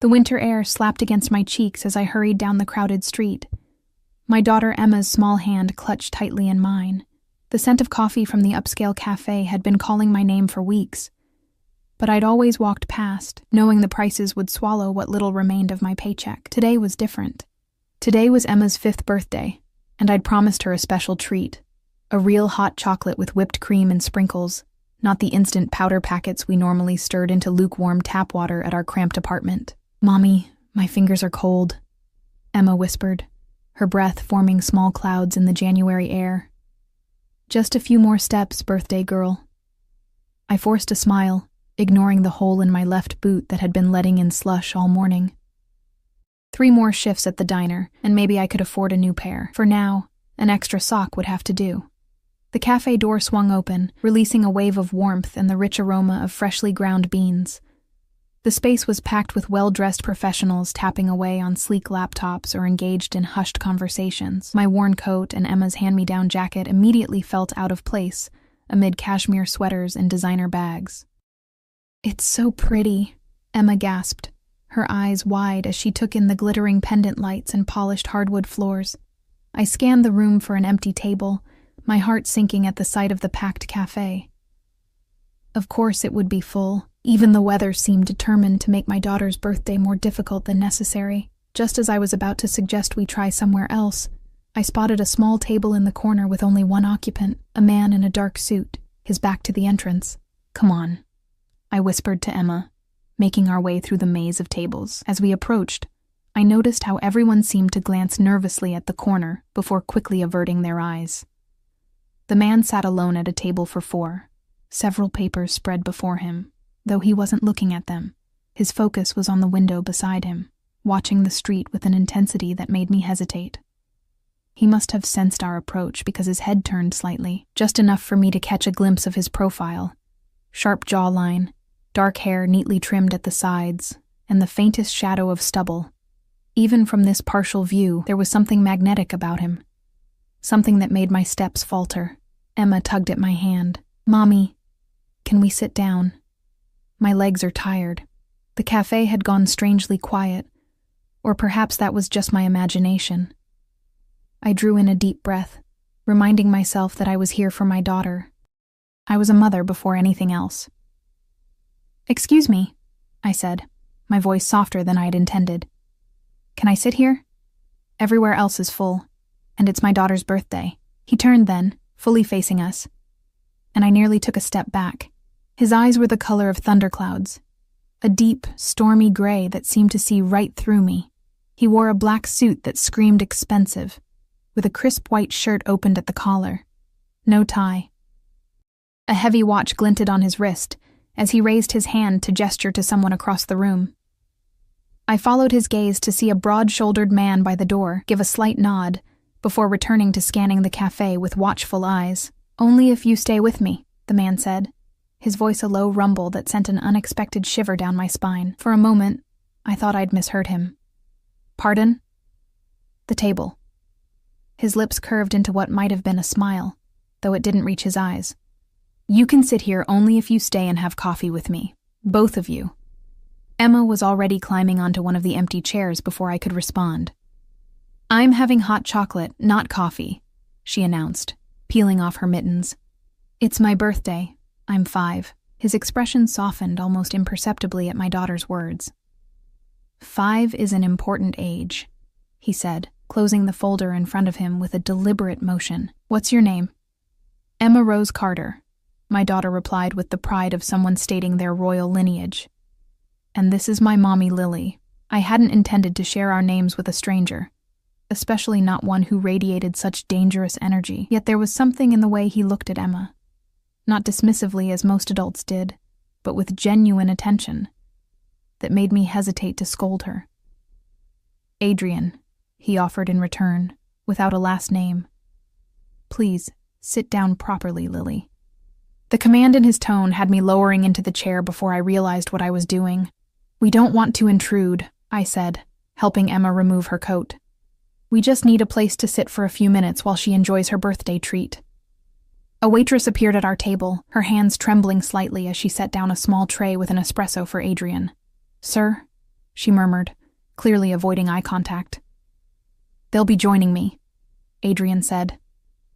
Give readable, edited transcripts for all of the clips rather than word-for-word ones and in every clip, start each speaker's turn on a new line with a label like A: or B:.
A: The winter air slapped against my cheeks as I hurried down the crowded street. My daughter Emma's small hand clutched tightly in mine. The scent of coffee from the upscale cafe had been calling my name for weeks. But I'd always walked past, knowing the prices would swallow what little remained of my paycheck. Today was different. Today was Emma's 5th birthday, and I'd promised her a special treat. A real hot chocolate with whipped cream and sprinkles, not the instant powder packets we normally stirred into lukewarm tap water at our cramped apartment. "Mommy, my fingers are cold," Emma whispered, her breath forming small clouds in the January air. "Just a few more steps, birthday girl." I forced a smile, ignoring the hole in my left boot that had been letting in slush all morning. 3 more shifts at the diner, and maybe I could afford a new pair. For now, an extra sock would have to do. The cafe door swung open, releasing a wave of warmth and the rich aroma of freshly ground beans. The space was packed with well-dressed professionals tapping away on sleek laptops or engaged in hushed conversations. My worn coat and Emma's hand-me-down jacket immediately felt out of place amid cashmere sweaters and designer bags. "It's so pretty," Emma gasped, her eyes wide as she took in the glittering pendant lights and polished hardwood floors. I scanned the room for an empty table, my heart sinking at the sight of the packed cafe. Of course it would be full. Even the weather seemed determined to make my daughter's birthday more difficult than necessary. Just as I was about to suggest we try somewhere else, I spotted a small table in the corner with only one occupant, a man in a dark suit, his back to the entrance. "Come on," I whispered to Emma, making our way through the maze of tables. As we approached, I noticed how everyone seemed to glance nervously at the corner before quickly averting their eyes. The man sat alone at a table for 4, several papers spread before him. Though he wasn't looking at them, his focus was on the window beside him, watching the street with an intensity that made me hesitate. He must have sensed our approach because his head turned slightly, just enough for me to catch a glimpse of his profile. Sharp jawline, dark hair neatly trimmed at the sides, and the faintest shadow of stubble. Even from this partial view, there was something magnetic about him. Something that made my steps falter. Emma tugged at my hand. "Mommy, can we sit down? My legs are tired." The cafe had gone strangely quiet, or perhaps that was just my imagination. I drew in a deep breath, reminding myself that I was here for my daughter. I was a mother before anything else. "Excuse me," I said, my voice softer than I had intended. "Can I sit here? Everywhere else is full, and it's my daughter's birthday." He turned then, fully facing us, and I nearly took a step back. His eyes were the color of thunderclouds, a deep, stormy gray that seemed to see right through me. He wore a black suit that screamed expensive, with a crisp white shirt opened at the collar. No tie. A heavy watch glinted on his wrist as he raised his hand to gesture to someone across the room. I followed his gaze to see a broad-shouldered man by the door give a slight nod before returning to scanning the cafe with watchful eyes. "Only if you stay with me," the man said, his voice a low rumble that sent an unexpected shiver down my spine. For a moment, I thought I'd misheard him. "Pardon?" "The table." His lips curved into what might have been a smile, though it didn't reach his eyes. "You can sit here only if you stay and have coffee with me. Both of you." Emma was already climbing onto one of the empty chairs before I could respond. "I'm having hot chocolate, not coffee," she announced, peeling off her mittens. "It's my birthday. I'm 5. His expression softened almost imperceptibly at my daughter's words. 5 is an important age," he said, closing the folder in front of him with a deliberate motion. "What's your name?" "Emma Rose Carter," my daughter replied with the pride of someone stating their royal lineage. "And this is my mommy, Lily." I hadn't intended to share our names with a stranger, especially not one who radiated such dangerous energy, yet there was something in the way he looked at Emma. Not dismissively as most adults did, but with genuine attention, that made me hesitate to scold her. "Adrian," he offered in return, without a last name. "Please, sit down properly, Lily." The command in his tone had me lowering into the chair before I realized what I was doing. "We don't want to intrude," I said, helping Emma remove her coat. "We just need a place to sit for a few minutes while she enjoys her birthday treat." A waitress appeared at our table, her hands trembling slightly as she set down a small tray with an espresso for Adrian. "Sir?" she murmured, clearly avoiding eye contact. They'll be joining me, Adrian said.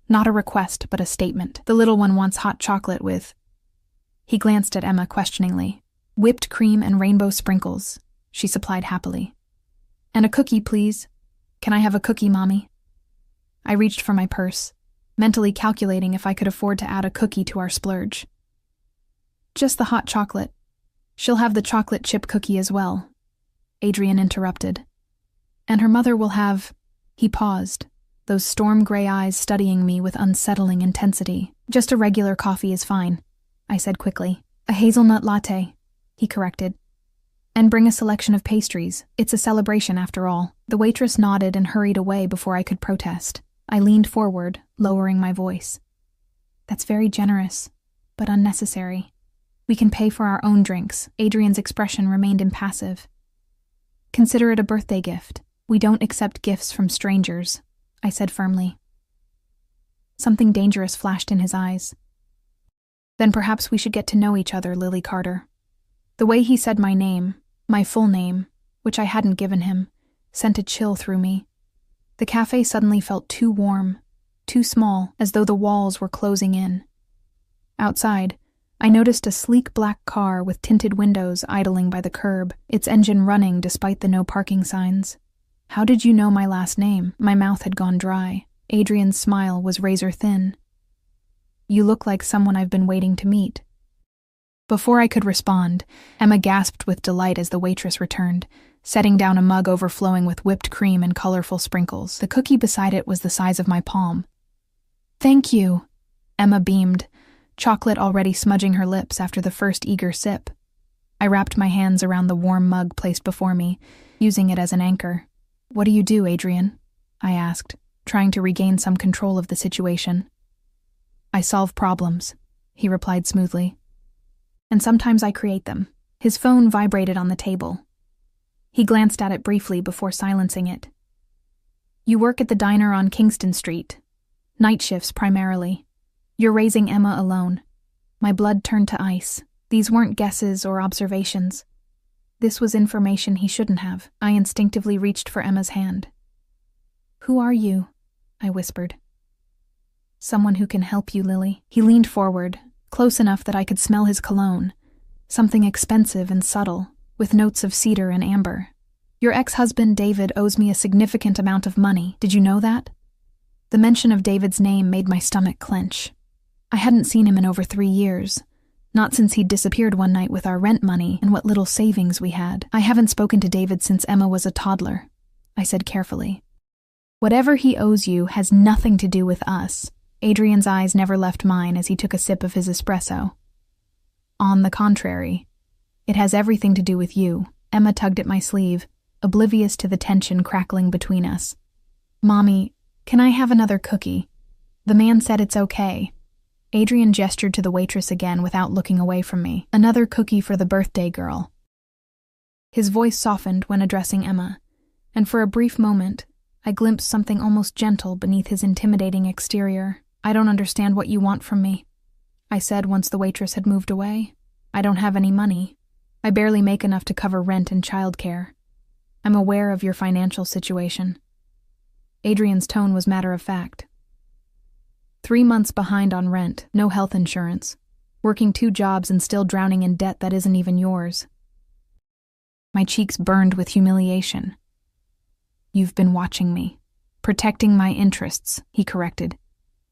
A: Not a request, but a statement. The little one wants hot chocolate with... He glanced at Emma questioningly. Whipped cream and rainbow sprinkles, she supplied happily. And a cookie, please. Can I have a cookie, Mommy? I reached for my purse, mentally calculating if I could afford to add a cookie to our splurge. Just the hot chocolate. She'll have the chocolate chip cookie as well, Adrian interrupted. And her mother will have... He paused, those storm-gray eyes studying me with unsettling intensity. Just a regular coffee is fine, I said quickly. A hazelnut latte, he corrected. And bring a selection of pastries. It's a celebration after all. The waitress nodded and hurried away before I could protest. I leaned forward, lowering my voice. That's very generous, but unnecessary. We can pay for our own drinks. Adrian's expression remained impassive. Consider it a birthday gift. We don't accept gifts from strangers, I said firmly. Something dangerous flashed in his eyes. Then perhaps we should get to know each other, Lily Carter. The way he said my name, my full name, which I hadn't given him, sent a chill through me. The cafe suddenly felt too warm, too small, as though the walls were closing in. Outside, I noticed a sleek black car with tinted windows idling by the curb, its engine running despite the no parking signs. How did you know my last name? My mouth had gone dry. Adrian's smile was razor thin. You look like someone I've been waiting to meet. Before I could respond, Emma gasped with delight as the waitress returned, setting down a mug overflowing with whipped cream and colorful sprinkles. The cookie beside it was the size of my palm. Thank you, Emma beamed, chocolate already smudging her lips after the first eager sip. I wrapped my hands around the warm mug placed before me, using it as an anchor. What do you do, Adrian? I asked, trying to regain some control of the situation. I solve problems, he replied smoothly. And sometimes I create them. His phone vibrated on the table. He glanced at it briefly before silencing it. You work at the diner on Kingston Street. Night shifts primarily. You're raising Emma alone. My blood turned to ice. These weren't guesses or observations. This was information he shouldn't have. I instinctively reached for Emma's hand. Who are you? I whispered. Someone who can help you, Lily. He leaned forward, close enough that I could smell his cologne. Something expensive and subtle, with notes of cedar and amber. Your ex-husband, David, owes me a significant amount of money. Did you know that? The mention of David's name made my stomach clench. I hadn't seen him in over 3 years. Not since he'd disappeared one night with our rent money and what little savings we had. I haven't spoken to David since Emma was a toddler, I said carefully. Whatever he owes you has nothing to do with us. Adrian's eyes never left mine as he took a sip of his espresso. On the contrary, it has everything to do with you. Emma tugged at my sleeve, oblivious to the tension crackling between us. Mommy, can I have another cookie? The man said it's okay. Adrian gestured to the waitress again without looking away from me. Another cookie for the birthday girl. His voice softened when addressing Emma, and for a brief moment, I glimpsed something almost gentle beneath his intimidating exterior. I don't understand what you want from me, I said once the waitress had moved away. I don't have any money. I barely make enough to cover rent and childcare. I'm aware of your financial situation. Adrian's tone was matter-of-fact. 3 months behind on rent, no health insurance, working 2 jobs and still drowning in debt that isn't even yours. My cheeks burned with humiliation. You've been watching me, protecting my interests, he corrected.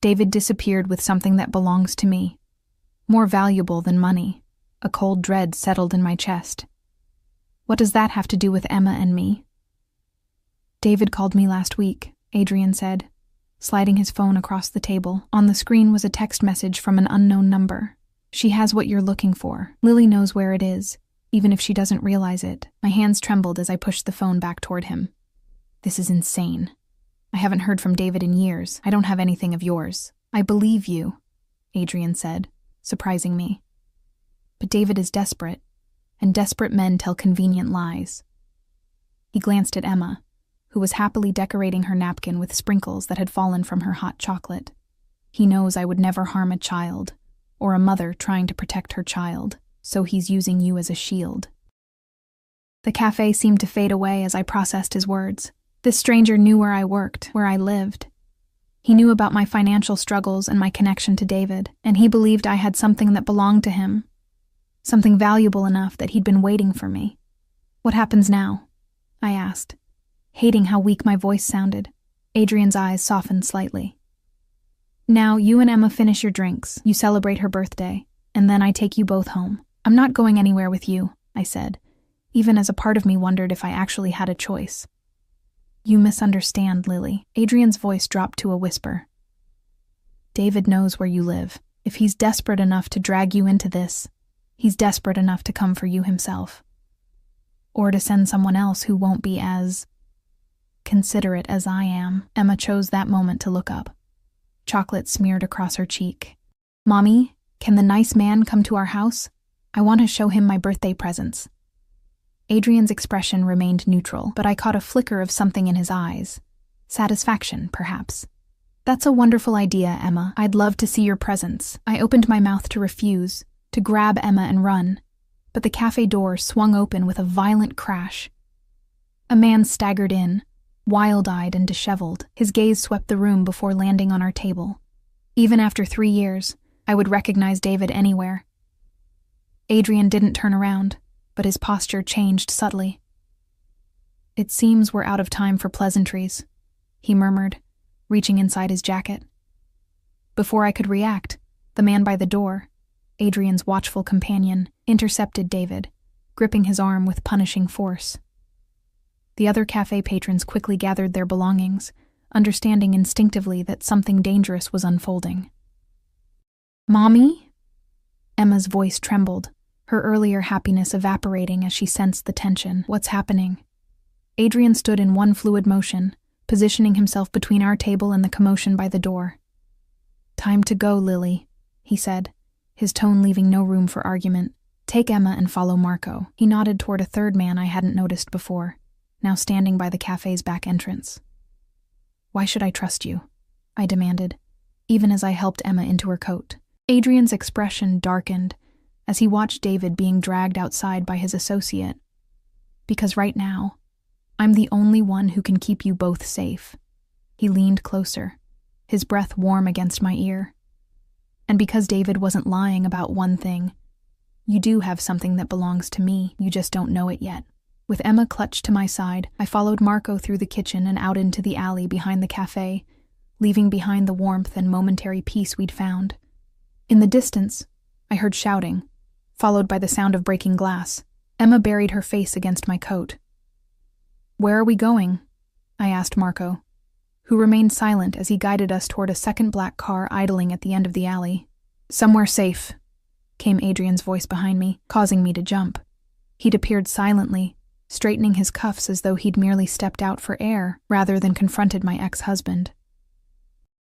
A: David disappeared with something that belongs to me, more valuable than money. A cold dread settled in my chest. What does that have to do with Emma and me? David called me last week, Adrian said, sliding his phone across the table. On the screen was a text message from an unknown number. She has what you're looking for. Lily knows where it is, even if she doesn't realize it. My hands trembled as I pushed the phone back toward him. This is insane. I haven't heard from David in years. I don't have anything of yours. I believe you, Adrian said, surprising me. But David is desperate, and desperate men tell convenient lies. He glanced at Emma, who was happily decorating her napkin with sprinkles that had fallen from her hot chocolate. He knows I would never harm a child, or a mother trying to protect her child, so he's using you as a shield. The cafe seemed to fade away as I processed his words. This stranger knew where I worked, where I lived. He knew about my financial struggles and my connection to David, and he believed I had something that belonged to him, something valuable enough that he'd been waiting for me. "What happens now?" I asked, hating how weak my voice sounded. Adrian's eyes softened slightly. "Now, you and Emma finish your drinks, you celebrate her birthday, and then I take you both home. I'm not going anywhere with you," I said, even as a part of me wondered if I actually had a choice. "You misunderstand, Lily." Adrian's voice dropped to a whisper. "David knows where you live. If he's desperate enough to drag you into this, he's desperate enough to come for you himself. Or to send someone else who won't be as considerate as I am." Emma chose that moment to look up. Chocolate smeared across her cheek. "Mommy, can the nice man come to our house? I want to show him my birthday presents." Adrian's expression remained neutral, but I caught a flicker of something in his eyes. Satisfaction, perhaps. "That's a wonderful idea, Emma. I'd love to see your presents." I opened my mouth to refuse, to grab Emma and run, but the cafe door swung open with a violent crash. A man staggered in, wild-eyed and disheveled. His gaze swept the room before landing on our table. Even after 3 years, I would recognize David anywhere. Adrian didn't turn around, but his posture changed subtly. "It seems we're out of time for pleasantries," he murmured, reaching inside his jacket. Before I could react, the man by the door, Adrian's watchful companion, intercepted David, gripping his arm with punishing force. The other cafe patrons quickly gathered their belongings, understanding instinctively that something dangerous was unfolding. "Mommy?" Emma's voice trembled, her earlier happiness evaporating as she sensed the tension. "What's happening?" Adrian stood in one fluid motion, positioning himself between our table and the commotion by the door. "Time to go, Lily," he said, his tone leaving no room for argument. "Take Emma and follow Marco." He nodded toward a third man I hadn't noticed before, now standing by the cafe's back entrance. "Why should I trust you?" I demanded, even as I helped Emma into her coat. Adrian's expression darkened as he watched David being dragged outside by his associate. "Because right now, I'm the only one who can keep you both safe." He leaned closer, his breath warm against my ear. "And because David wasn't lying about one thing, you do have something that belongs to me, you just don't know it yet." With Emma clutched to my side, I followed Marco through the kitchen and out into the alley behind the cafe, leaving behind the warmth and momentary peace we'd found. In the distance, I heard shouting, followed by the sound of breaking glass. Emma buried her face against my coat. "Where are we going?" I asked Marco, who remained silent as he guided us toward a second black car idling at the end of the alley. "Somewhere safe," came Adrian's voice behind me, causing me to jump. He'd appeared silently, straightening his cuffs as though he'd merely stepped out for air rather than confronted my ex-husband.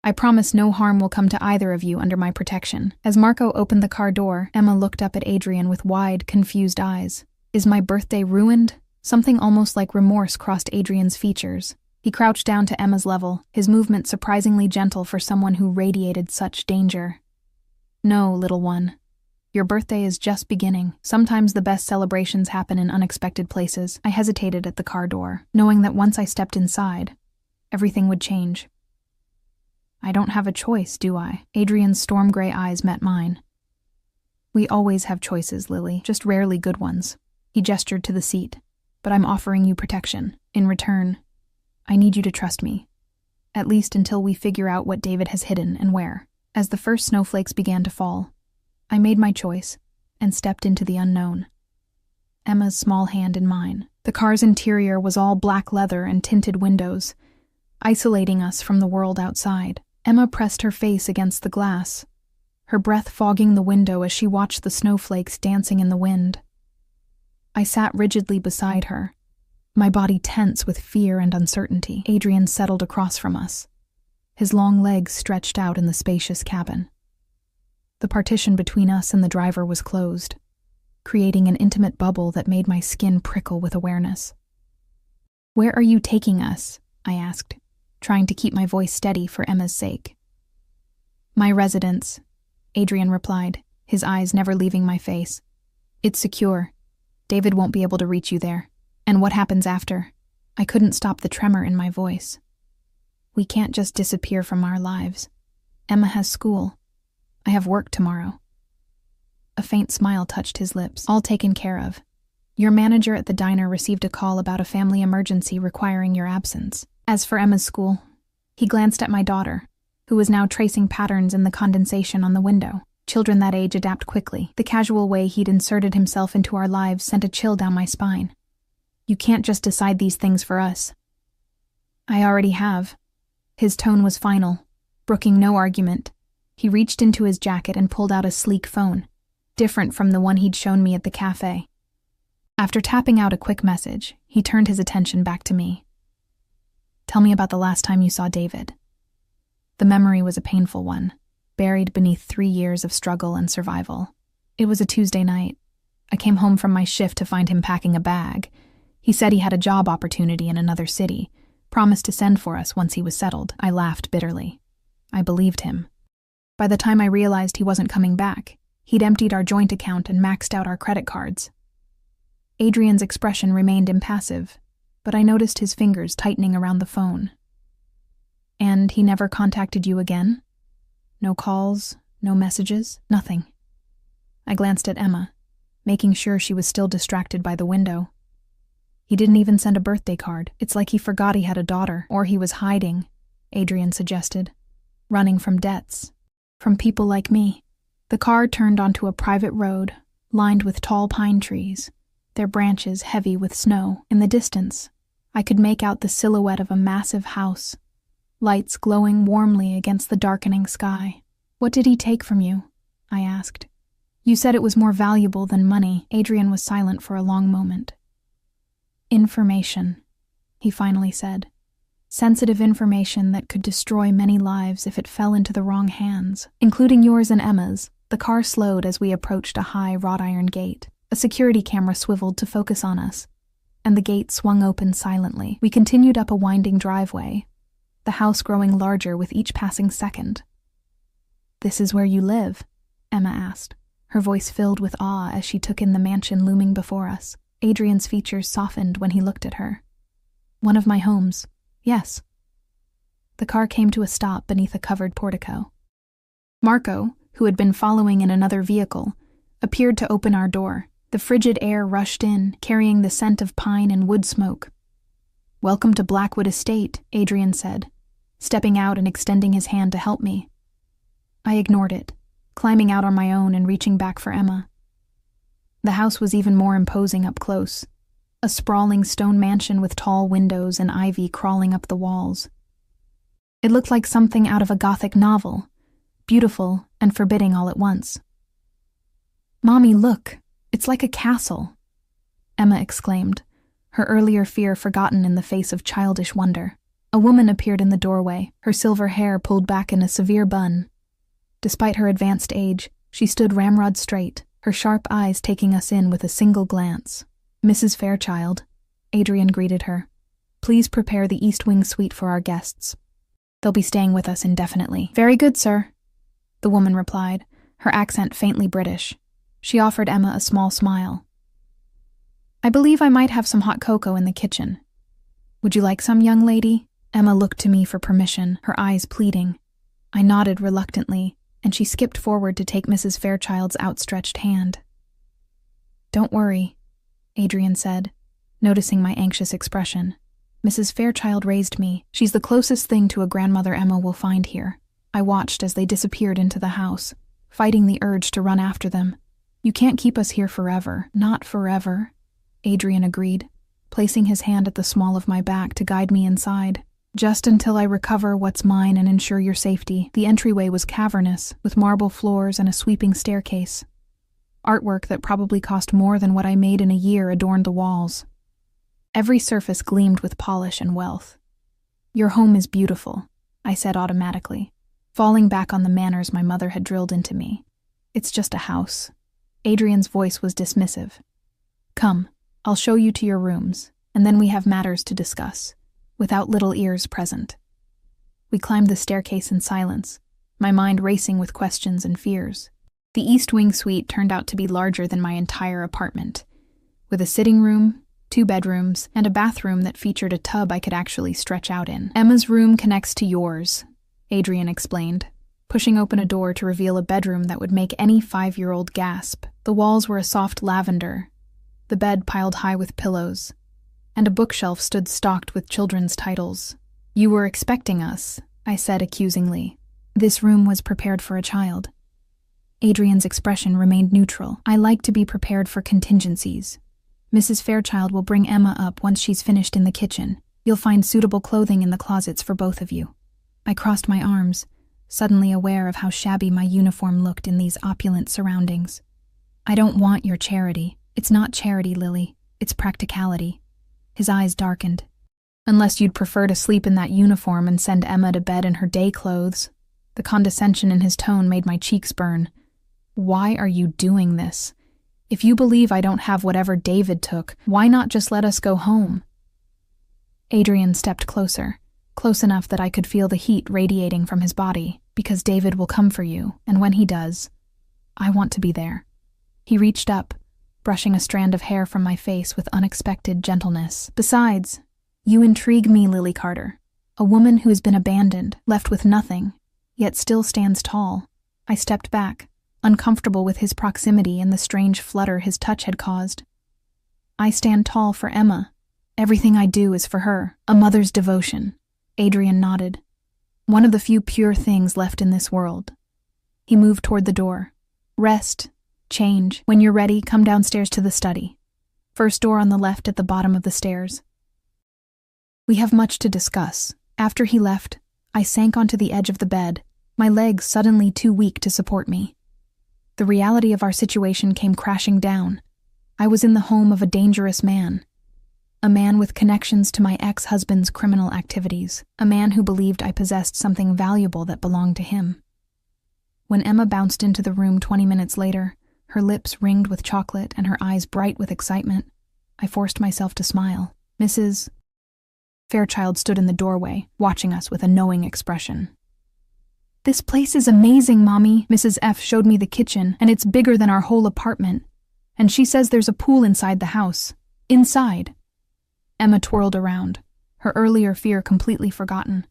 A: "I promise no harm will come to either of you under my protection." As Marco opened the car door, Emma looked up at Adrian with wide, confused eyes. "Is my birthday ruined?" Something almost like remorse crossed Adrian's features. He crouched down to Emma's level, his movement surprisingly gentle for someone who radiated such danger. "No, little one. Your birthday is just beginning. Sometimes the best celebrations happen in unexpected places." I hesitated at the car door, knowing that once I stepped inside, everything would change. "I don't have a choice, do I?" Adrian's storm gray eyes met mine. "We always have choices, Lily, just rarely good ones." He gestured to the seat. "But I'm offering you protection. In return, I need you to trust me, at least until we figure out what David has hidden and where." As the first snowflakes began to fall, I made my choice and stepped into the unknown. Emma's small hand in mine. The car's interior was all black leather and tinted windows, isolating us from the world outside. Emma pressed her face against the glass, her breath fogging the window as she watched the snowflakes dancing in the wind. I sat rigidly beside her, my body tense with fear and uncertainty. Adrian settled across from us, his long legs stretched out in the spacious cabin. The partition between us and the driver was closed, creating an intimate bubble that made my skin prickle with awareness. "Where are you taking us?" I asked, trying to keep my voice steady for Emma's sake. "My residence," Adrian replied, his eyes never leaving my face. "It's secure. David won't be able to reach you there." And what happens after? I couldn't stop the tremor in my voice. We can't just disappear from our lives. Emma has school. I have work tomorrow. A faint smile touched his lips. All taken care of. Your manager at the diner received a call about a family emergency requiring your absence. As for Emma's school, he glanced at my daughter, who was now tracing patterns in the condensation on the window. Children that age adapt quickly. The casual way he'd inserted himself into our lives sent a chill down my spine. You can't just decide these things for us. I already have. His tone was final, brooking no argument. He reached into his jacket and pulled out a sleek phone, different from the one he'd shown me at the cafe. After tapping out a quick message, he turned his attention back to me. Tell me about the last time you saw David. The memory was a painful one, buried beneath 3 years of struggle and survival. It was a Tuesday night. I came home from my shift to find him packing a bag. He said he had a job opportunity in another city, promised to send for us once he was settled. I laughed bitterly. I believed him. By the time I realized he wasn't coming back, he'd emptied our joint account and maxed out our credit cards. Adrian's expression remained impassive, but I noticed his fingers tightening around the phone. And he never contacted you again? No calls, no messages, nothing. I glanced at Emma, making sure she was still distracted by the window. He didn't even send a birthday card. It's like he forgot he had a daughter, or he was hiding, Adrian suggested, running from debts, from people like me. The car turned onto a private road, lined with tall pine trees, their branches heavy with snow. In the distance, I could make out the silhouette of a massive house, lights glowing warmly against the darkening sky. What did he take from you? I asked. You said it was more valuable than money. Adrian was silent for a long moment. Information, he finally said. Sensitive information that could destroy many lives if it fell into the wrong hands, including yours and Emma's. The car slowed as we approached a high wrought iron gate. A security camera swiveled to focus on us, and the gate swung open silently. We continued up a winding driveway, the house growing larger with each passing second. This is where you live? Emma asked, her voice filled with awe as she took in the mansion looming before us. Adrian's features softened when he looked at her. One of my homes, yes. The car came to a stop beneath a covered portico. Marco, who had been following in another vehicle, appeared to open our door. The frigid air rushed in, carrying the scent of pine and wood smoke. Welcome to Blackwood Estate, Adrian said, stepping out and extending his hand to help me. I ignored it, climbing out on my own and reaching back for Emma. The house was even more imposing up close, a sprawling stone mansion with tall windows and ivy crawling up the walls. It looked like something out of a Gothic novel, beautiful and forbidding all at once. Mommy, look, it's like a castle, Emma exclaimed, her earlier fear forgotten in the face of childish wonder. A woman appeared in the doorway, her silver hair pulled back in a severe bun. Despite her advanced age, she stood ramrod straight, her sharp eyes taking us in with a single glance. Mrs. Fairchild, Adrian greeted her. Please prepare the East Wing suite for our guests. They'll be staying with us indefinitely. Very good, sir, the woman replied, her accent faintly British. She offered Emma a small smile. I believe I might have some hot cocoa in the kitchen. Would you like some, young lady? Emma looked to me for permission, her eyes pleading. I nodded reluctantly, and she skipped forward to take Mrs. Fairchild's outstretched hand. Don't worry, Adrian said, noticing my anxious expression. Mrs. Fairchild raised me. She's the closest thing to a grandmother Emma will find here. I watched as they disappeared into the house, fighting the urge to run after them. You can't keep us here forever. Not forever, Adrian agreed, placing his hand at the small of my back to guide me inside. Just until I recover what's mine and ensure your safety. The entryway was cavernous, with marble floors and a sweeping staircase. Artwork that probably cost more than what I made in a year adorned the walls. Every surface gleamed with polish and wealth. Your home is beautiful, I said automatically, falling back on the manners my mother had drilled into me. It's just a house. Adrian's voice was dismissive. Come, I'll show you to your rooms, and then we have matters to discuss, without little ears present. We climbed the staircase in silence, my mind racing with questions and fears. The East Wing suite turned out to be larger than my entire apartment, with a sitting room, 2 bedrooms, and a bathroom that featured a tub I could actually stretch out in. Emma's room connects to yours, Adrian explained, pushing open a door to reveal a bedroom that would make any 5-year-old gasp. The walls were a soft lavender, the bed piled high with pillows, and a bookshelf stood stocked with children's titles. You were expecting us, I said accusingly. This room was prepared for a child. Adrian's expression remained neutral. I like to be prepared for contingencies. Mrs. Fairchild will bring Emma up once she's finished in the kitchen. You'll find suitable clothing in the closets for both of you. I crossed my arms, suddenly aware of how shabby my uniform looked in these opulent surroundings. I don't want your charity. It's not charity, Lily. It's practicality. His eyes darkened. Unless you'd prefer to sleep in that uniform and send Emma to bed in her day clothes. The condescension in his tone made my cheeks burn. Why are you doing this? If you believe I don't have whatever David took, why not just let us go home? Adrian stepped closer, close enough that I could feel the heat radiating from his body, because David will come for you, and when he does, I want to be there. He reached up, brushing a strand of hair from my face with unexpected gentleness. Besides, you intrigue me, Lily Carter, a woman who has been abandoned, left with nothing, yet still stands tall. I stepped back, uncomfortable with his proximity and the strange flutter his touch had caused. I stand tall for Emma. Everything I do is for her, a mother's devotion. Adrian nodded. One of the few pure things left in this world. He moved toward the door. Rest, change. When you're ready, come downstairs to the study. First door on the left at the bottom of the stairs. We have much to discuss. After he left, I sank onto the edge of the bed, my legs suddenly too weak to support me. The reality of our situation came crashing down. I was in the home of a dangerous man. A man with connections to my ex-husband's criminal activities. A man who believed I possessed something valuable that belonged to him. When Emma bounced into the room 20 minutes later, her lips ringed with chocolate and her eyes bright with excitement, I forced myself to smile. Mrs. Fairchild stood in the doorway, watching us with a knowing expression. This place is amazing, Mommy. Mrs. F showed me the kitchen, and it's bigger than our whole apartment. And she says there's a pool inside the house. Inside. Emma twirled around, her earlier fear completely forgotten.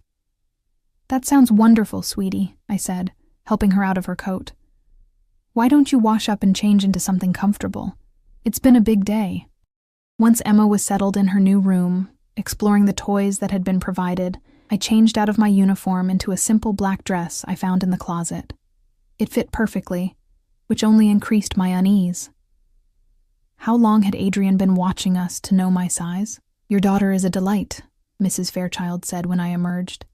A: That sounds wonderful, sweetie, I said, helping her out of her coat. Why don't you wash up and change into something comfortable? It's been a big day. Once Emma was settled in her new room, exploring the toys that had been provided, I changed out of my uniform into a simple black dress I found in the closet. It fit perfectly, which only increased my unease. How long had Adrian been watching us to know my size? Your daughter is a delight, Mrs. Fairchild said when I emerged.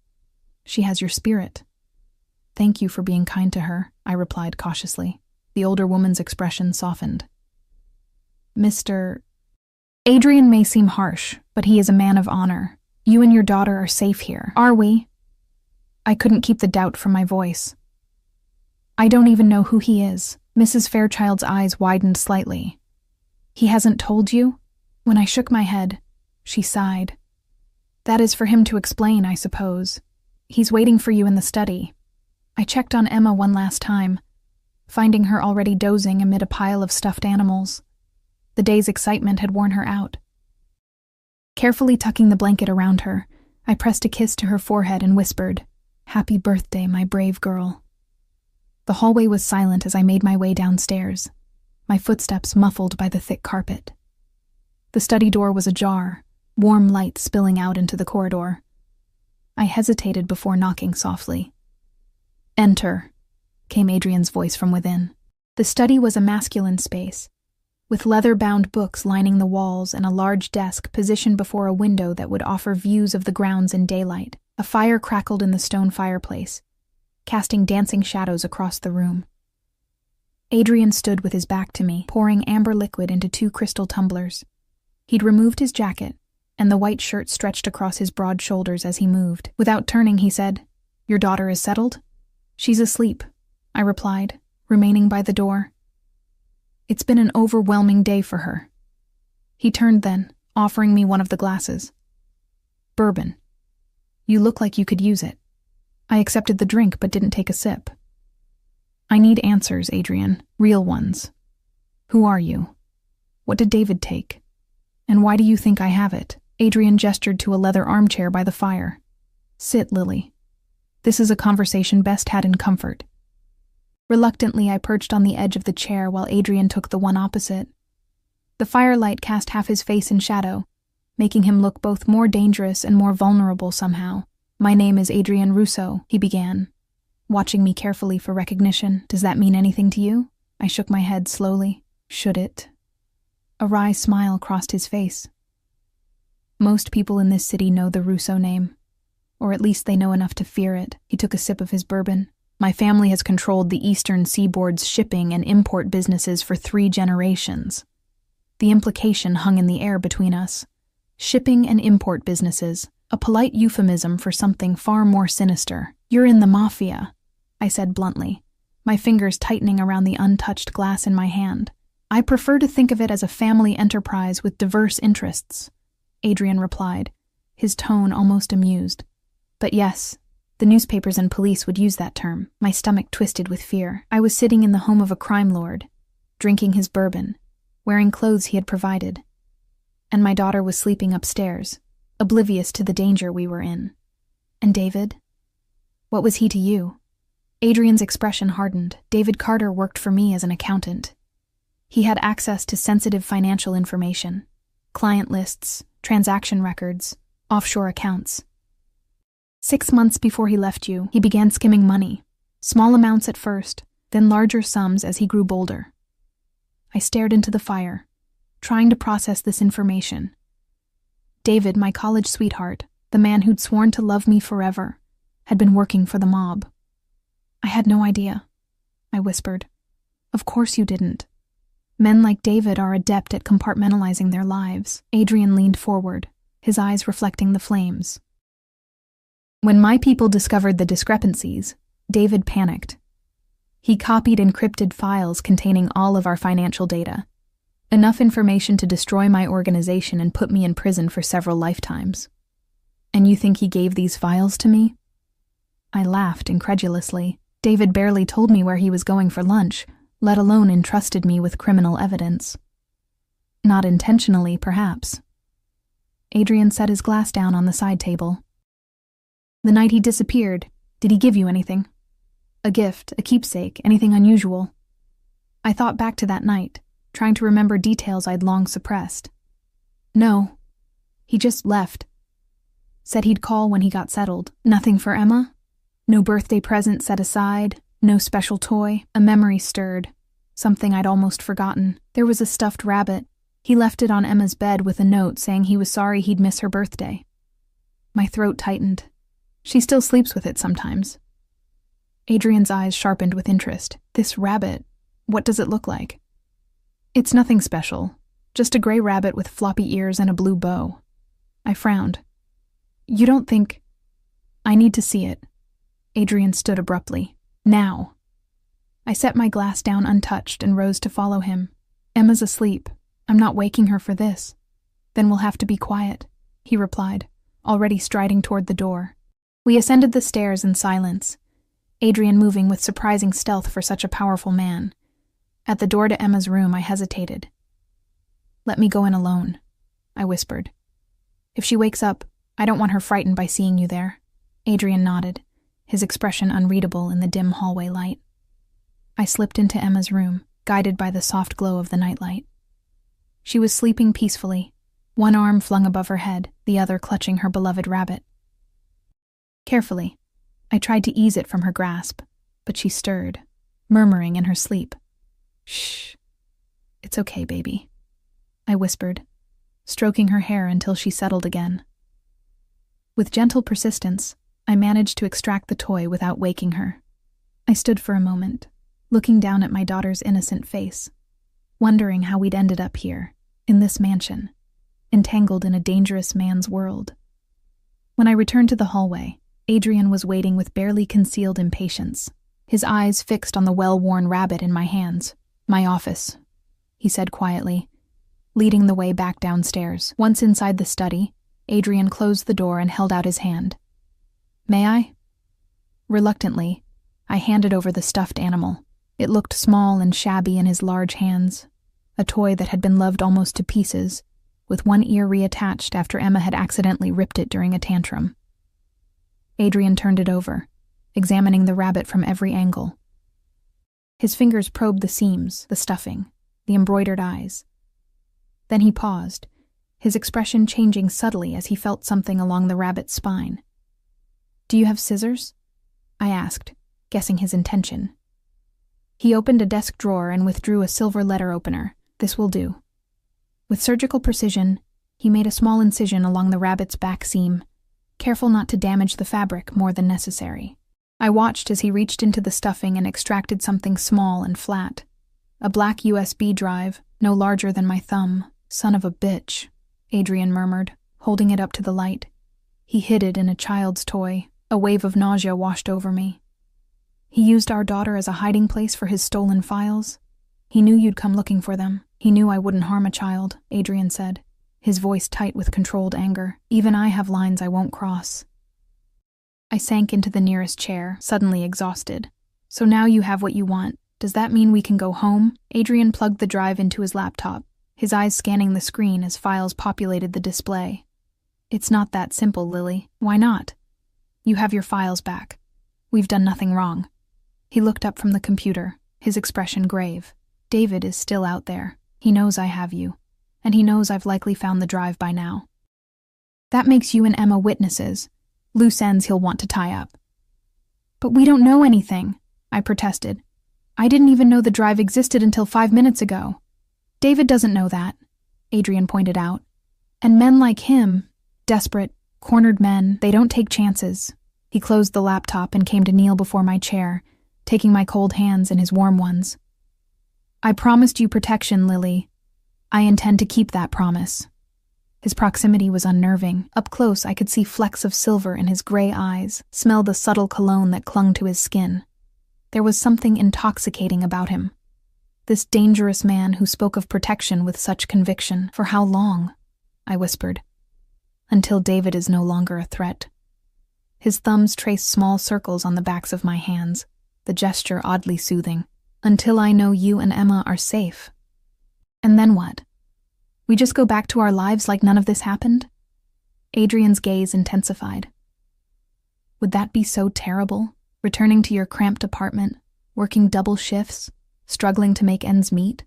A: She has your spirit. Thank you for being kind to her, I replied cautiously. The older woman's expression softened. Adrian may seem harsh, but he is a man of honor. You and your daughter are safe here, are we? I couldn't keep the doubt from my voice. I don't even know who he is. Mrs. Fairchild's eyes widened slightly. He hasn't told you? When I shook my head, she sighed. That is for him to explain, I suppose. He's waiting for you in the study. I checked on Emma one last time, finding her already dozing amid a pile of stuffed animals. The day's excitement had worn her out. Carefully tucking the blanket around her, I pressed a kiss to her forehead and whispered, "Happy birthday, my brave girl." The hallway was silent as I made my way downstairs, my footsteps muffled by the thick carpet. The study door was ajar, warm light spilling out into the corridor. I hesitated before knocking softly. "Enter," came Adrian's voice from within. The study was a masculine space, with leather-bound books lining the walls and a large desk positioned before a window that would offer views of the grounds in daylight. A fire crackled in the stone fireplace, casting dancing shadows across the room. Adrian stood with his back to me, pouring amber liquid into 2 crystal tumblers. He'd removed his jacket, and the white shirt stretched across his broad shoulders as he moved. Without turning, he said, "Your daughter is settled?" "She's asleep," I replied, remaining by the door. "It's been an overwhelming day for her." He turned then, offering me one of the glasses. "Bourbon. You look like you could use it." I accepted the drink but didn't take a sip. "I need answers, Adrian. Real ones. Who are you? What did David take? And why do you think I have it? Adrian gestured to a leather armchair by the fire. Sit, Lily. This is a conversation best had in comfort. Reluctantly, I perched on the edge of the chair while Adrian took the one opposite. The firelight cast half his face in shadow, making him look both more dangerous and more vulnerable somehow. My name is Adrian Russo, he began, watching me carefully for recognition. Does that mean anything to you? I shook my head slowly. Should it? A wry smile crossed his face. Most people in this city know the Russo name, or at least they know enough to fear it. He took a sip of his bourbon. My family has controlled the eastern seaboard's shipping and import businesses for 3 generations. The implication hung in the air between us. Shipping and import businesses, a polite euphemism for something far more sinister. You're in the Mafia, I said bluntly, my fingers tightening around the untouched glass in my hand. I prefer to think of it as a family enterprise with diverse interests, Adrian replied, his tone almost amused. But yes, the newspapers and police would use that term. My stomach twisted with fear. I was sitting in the home of a crime lord, drinking his bourbon, wearing clothes he had provided, and my daughter was sleeping upstairs, oblivious to the danger we were in. And David? What was he to you? Adrian's expression hardened. David Carter worked for me as an accountant. He had access to sensitive financial information, client lists, transaction records, offshore accounts. 6 months before he left you, he began skimming money, small amounts at first, then larger sums as he grew bolder. I stared into the fire, trying to process this information. David, my college sweetheart, the man who'd sworn to love me forever, had been working for the mob. I had no idea, I whispered. Of course you didn't. Men like David are adept at compartmentalizing their lives. Adrian leaned forward, his eyes reflecting the flames. When my people discovered the discrepancies, David panicked. He copied encrypted files containing all of our financial data, enough information to destroy my organization and put me in prison for several lifetimes. And you think he gave these files to me? I laughed incredulously. David barely told me where he was going for lunch, let alone entrusted me with criminal evidence. Not intentionally, perhaps. Adrian set his glass down on the side table. The night he disappeared, did he give you anything? A gift, a keepsake, anything unusual? I thought back to that night, trying to remember details I'd long suppressed. No. He just left. Said he'd call when he got settled. Nothing for Emma? No birthday present set aside? No special toy? A memory stirred. Something I'd almost forgotten. There was a stuffed rabbit. He left it on Emma's bed with a note saying he was sorry he'd miss her birthday. My throat tightened. She still sleeps with it sometimes. Adrian's eyes sharpened with interest. This rabbit, what does it look like? It's nothing special, just a gray rabbit with floppy ears and a blue bow. I frowned. You don't think... I need to see it. Adrian stood abruptly. Now. I set my glass down untouched and rose to follow him. Emma's asleep. I'm not waking her for this. Then we'll have to be quiet, he replied, already striding toward the door. We ascended the stairs in silence, Adrian moving with surprising stealth for such a powerful man. At the door to Emma's room, I hesitated. Let me go in alone, I whispered. If she wakes up, I don't want her frightened by seeing you there. Adrian nodded, his expression unreadable in the dim hallway light. I slipped into Emma's room, guided by the soft glow of the nightlight. She was sleeping peacefully, one arm flung above her head, the other clutching her beloved rabbit. Carefully, I tried to ease it from her grasp, but she stirred, murmuring in her sleep. Shh. It's okay, baby, I whispered, stroking her hair until she settled again. With gentle persistence, I managed to extract the toy without waking her. I stood for a moment, looking down at my daughter's innocent face, wondering how we'd ended up here, in this mansion, entangled in a dangerous man's world. When I returned to the hallway, Adrian was waiting with barely concealed impatience, his eyes fixed on the well-worn rabbit in my hands. My office, he said quietly, leading the way back downstairs. Once inside the study, Adrian closed the door and held out his hand. May I? Reluctantly, I handed over the stuffed animal. It looked small and shabby in his large hands, a toy that had been loved almost to pieces, with one ear reattached after Emma had accidentally ripped it during a tantrum. Adrian turned it over, examining the rabbit from every angle. His fingers probed the seams, the stuffing, the embroidered eyes. Then he paused, his expression changing subtly as he felt something along the rabbit's spine. "Do you have scissors?" I asked, guessing his intention. He opened a desk drawer and withdrew a silver letter opener. "This will do." With surgical precision, he made a small incision along the rabbit's back seam, careful not to damage the fabric more than necessary. I watched as he reached into the stuffing and extracted something small and flat. A black USB drive, no larger than my thumb. "Son of a bitch," Adrian murmured, holding it up to the light. He hid it in a child's toy. A wave of nausea washed over me. "He used our daughter as a hiding place for his stolen files? He knew you'd come looking for them. He knew I wouldn't harm a child," Adrian said, his voice tight with controlled anger. "Even I have lines I won't cross." I sank into the nearest chair, suddenly exhausted. "So now you have what you want. Does that mean we can go home?" Adrian plugged the drive into his laptop, his eyes scanning the screen as files populated the display. "It's not that simple, Lily." "Why not?" "You have your files back. We've done nothing wrong." He looked up from the computer, his expression grave. "David is still out there. He knows I have you, and he knows I've likely found the drive by now. That makes you and Emma witnesses, loose ends he'll want to tie up." "But we don't know anything," I protested. "I didn't even know the drive existed until 5 minutes ago." "David doesn't know that," Adrian pointed out. "And men like him, desperate, cornered men, they don't take chances." He closed the laptop and came to kneel before my chair, taking my cold hands in his warm ones. "I promised you protection, Lily. I intend to keep that promise." His proximity was unnerving. Up close, I could see flecks of silver in his gray eyes, smell the subtle cologne that clung to his skin. There was something intoxicating about him. This dangerous man who spoke of protection with such conviction. "For how long?" I whispered. "Until David is no longer a threat." His thumbs traced small circles on the backs of my hands, the gesture oddly soothing. "Until I know you and Emma are safe." "And then what? We just go back to our lives like none of this happened?" Adrian's gaze intensified. "Would that be so terrible? Returning to your cramped apartment, working double shifts, struggling to make ends meet?"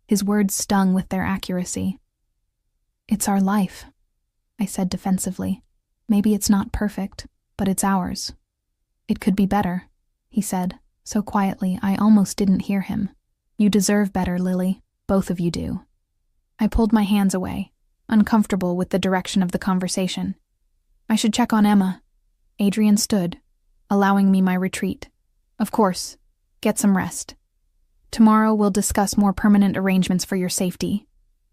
A: His words stung with their accuracy. "It's our life," I said defensively. "Maybe it's not perfect, but it's ours." "It could be better," he said, so quietly I almost didn't hear him. "You deserve better, Lily. Both of you do." I pulled my hands away, uncomfortable with the direction of the conversation. "I should check on Emma." Adrian stood, allowing me my retreat. "Of course. Get some rest. Tomorrow we'll discuss more permanent arrangements for your safety."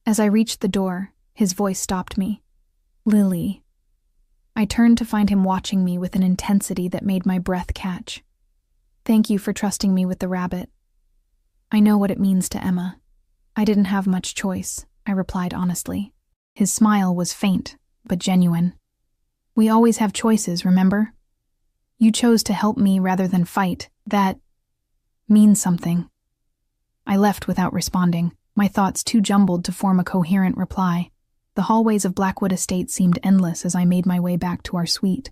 A: As I reached the door, his voice stopped me. "Lily." I turned to find him watching me with an intensity that made my breath catch. "Thank you for trusting me with the rabbit. I know what it means to Emma." "I didn't have much choice," I replied honestly. His smile was faint, but genuine. "We always have choices, remember? You chose to help me rather than fight. That means something." I left without responding, my thoughts too jumbled to form a coherent reply. The hallways of Blackwood Estate seemed endless as I made my way back to our suite,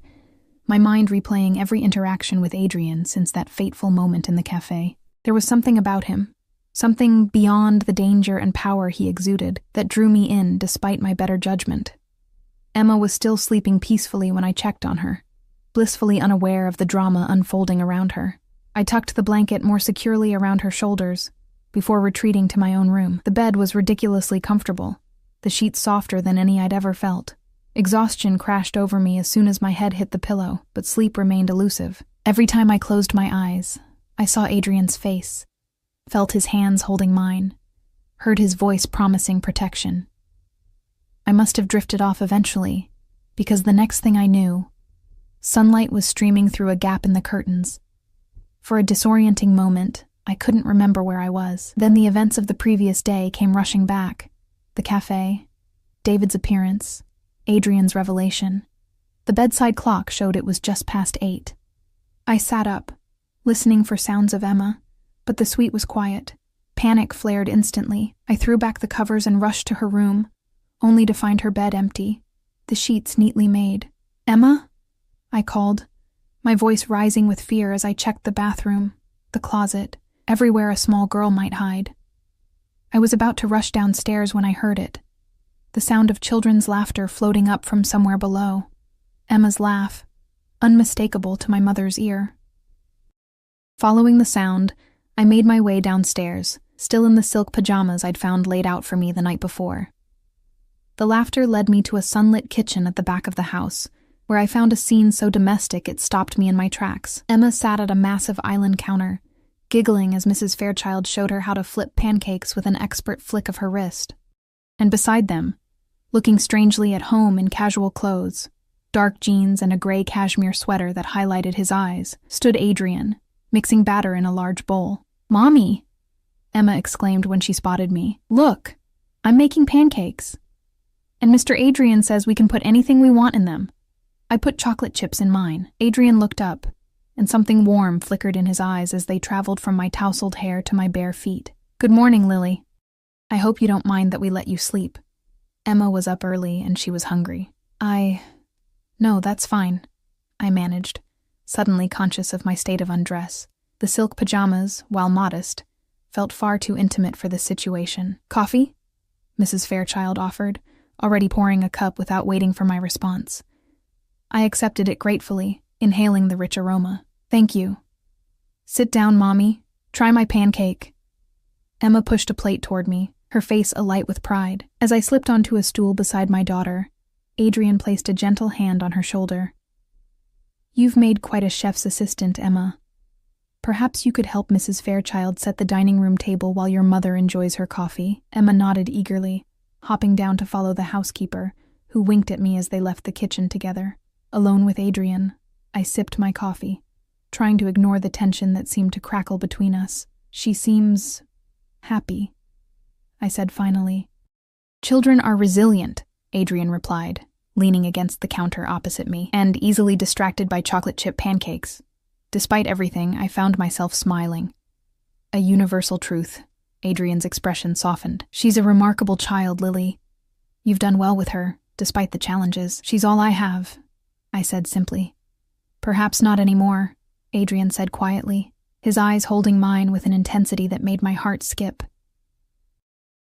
A: my mind replaying every interaction with Adrian since that fateful moment in the cafe. There was something about him, something beyond the danger and power he exuded, that drew me in despite my better judgment. Emma was still sleeping peacefully when I checked on her, blissfully unaware of the drama unfolding around her. I tucked the blanket more securely around her shoulders before retreating to my own room. The bed was ridiculously comfortable, the sheets softer than any I'd ever felt. Exhaustion crashed over me as soon as my head hit the pillow, but sleep remained elusive. Every time I closed my eyes, I saw Adrian's face, felt his hands holding mine, heard his voice promising protection. I must have drifted off eventually, because the next thing I knew, sunlight was streaming through a gap in the curtains. For a disorienting moment, I couldn't remember where I was. Then the events of the previous day came rushing back. The cafe, David's appearance, Adrian's revelation. The bedside clock showed it was just past 8. I sat up, listening for sounds of Emma, but the suite was quiet. Panic flared instantly. I threw back the covers and rushed to her room, only to find her bed empty, the sheets neatly made. "Emma?" I called, my voice rising with fear as I checked the bathroom, the closet, everywhere a small girl might hide. I was about to rush downstairs when I heard it, the sound of children's laughter floating up from somewhere below. Emma's laugh, unmistakable to my mother's ear. Following the sound, I made my way downstairs, still in the silk pajamas I'd found laid out for me the night before. The laughter led me to a sunlit kitchen at the back of the house, where I found a scene so domestic it stopped me in my tracks. Emma sat at a massive island counter, giggling as Mrs. Fairchild showed her how to flip pancakes with an expert flick of her wrist. And beside them, looking strangely at home in casual clothes, dark jeans and a gray cashmere sweater that highlighted his eyes, stood Adrian, mixing batter in a large bowl. "Mommy!" Emma exclaimed when she spotted me. "Look, I'm making pancakes. And Mr. Adrian says we can put anything we want in them." I put chocolate chips in mine. Adrian looked up, and something warm flickered in his eyes as they traveled from my tousled hair to my bare feet. "Good morning, Lily. I hope you don't mind that we let you sleep." Emma was up early and she was hungry. No, that's fine," I managed, suddenly conscious of my state of undress. The silk pajamas, while modest, felt far too intimate for this situation. "Coffee?" Mrs. Fairchild offered, already pouring a cup without waiting for my response. I accepted it gratefully, inhaling the rich aroma. "Thank you." "Sit down, Mommy. Try my pancake." Emma pushed a plate toward me, her face alight with pride. As I slipped onto a stool beside my daughter, Adrian placed a gentle hand on her shoulder. "You've made quite a chef's assistant, Emma. Perhaps you could help Mrs. Fairchild set the dining room table while your mother enjoys her coffee." Emma nodded eagerly, hopping down to follow the housekeeper, who winked at me as they left the kitchen together. Alone with Adrian, I sipped my coffee, trying to ignore the tension that seemed to crackle between us. "She seems happy," I said finally. "Children are resilient," Adrian replied, leaning against the counter opposite me, and easily distracted by chocolate chip pancakes. Despite everything, I found myself smiling. A universal truth. Adrian's expression softened. "She's a remarkable child, Lily. You've done well with her, despite the challenges. She's all I have," I said simply. "Perhaps not anymore," Adrian said quietly, his eyes holding mine with an intensity that made my heart skip.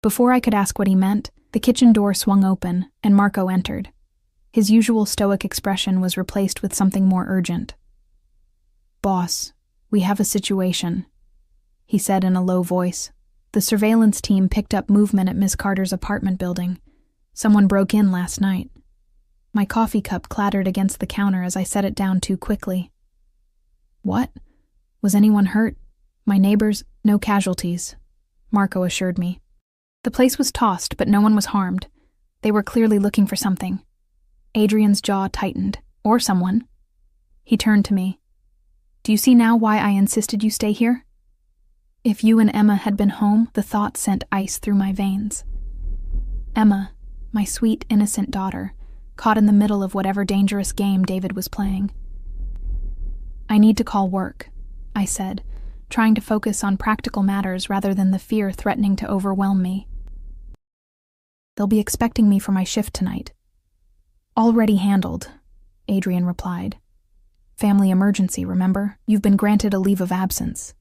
A: Before I could ask what he meant, the kitchen door swung open, and Marco entered. His usual stoic expression was replaced with something more urgent. "Boss, we have a situation," he said in a low voice. "The surveillance team picked up movement at Miss Carter's apartment building. Someone broke in last night." My coffee cup clattered against the counter as I set it down too quickly. "What? Was anyone hurt?" "My neighbors, no casualties," Marco assured me. "The place was tossed, but no one was harmed. They were clearly looking for something." Adrian's jaw tightened. "Or someone." He turned to me. "Do you see now why I insisted you stay here?" If you and Emma had been home, the thought sent ice through my veins. Emma, my sweet, innocent daughter, caught in the middle of whatever dangerous game David was playing. "I need to call work," I said, trying to focus on practical matters rather than the fear threatening to overwhelm me. "They'll be expecting me for my shift tonight." "Already handled," Adrian replied. "Family emergency, remember? You've been granted a leave of absence."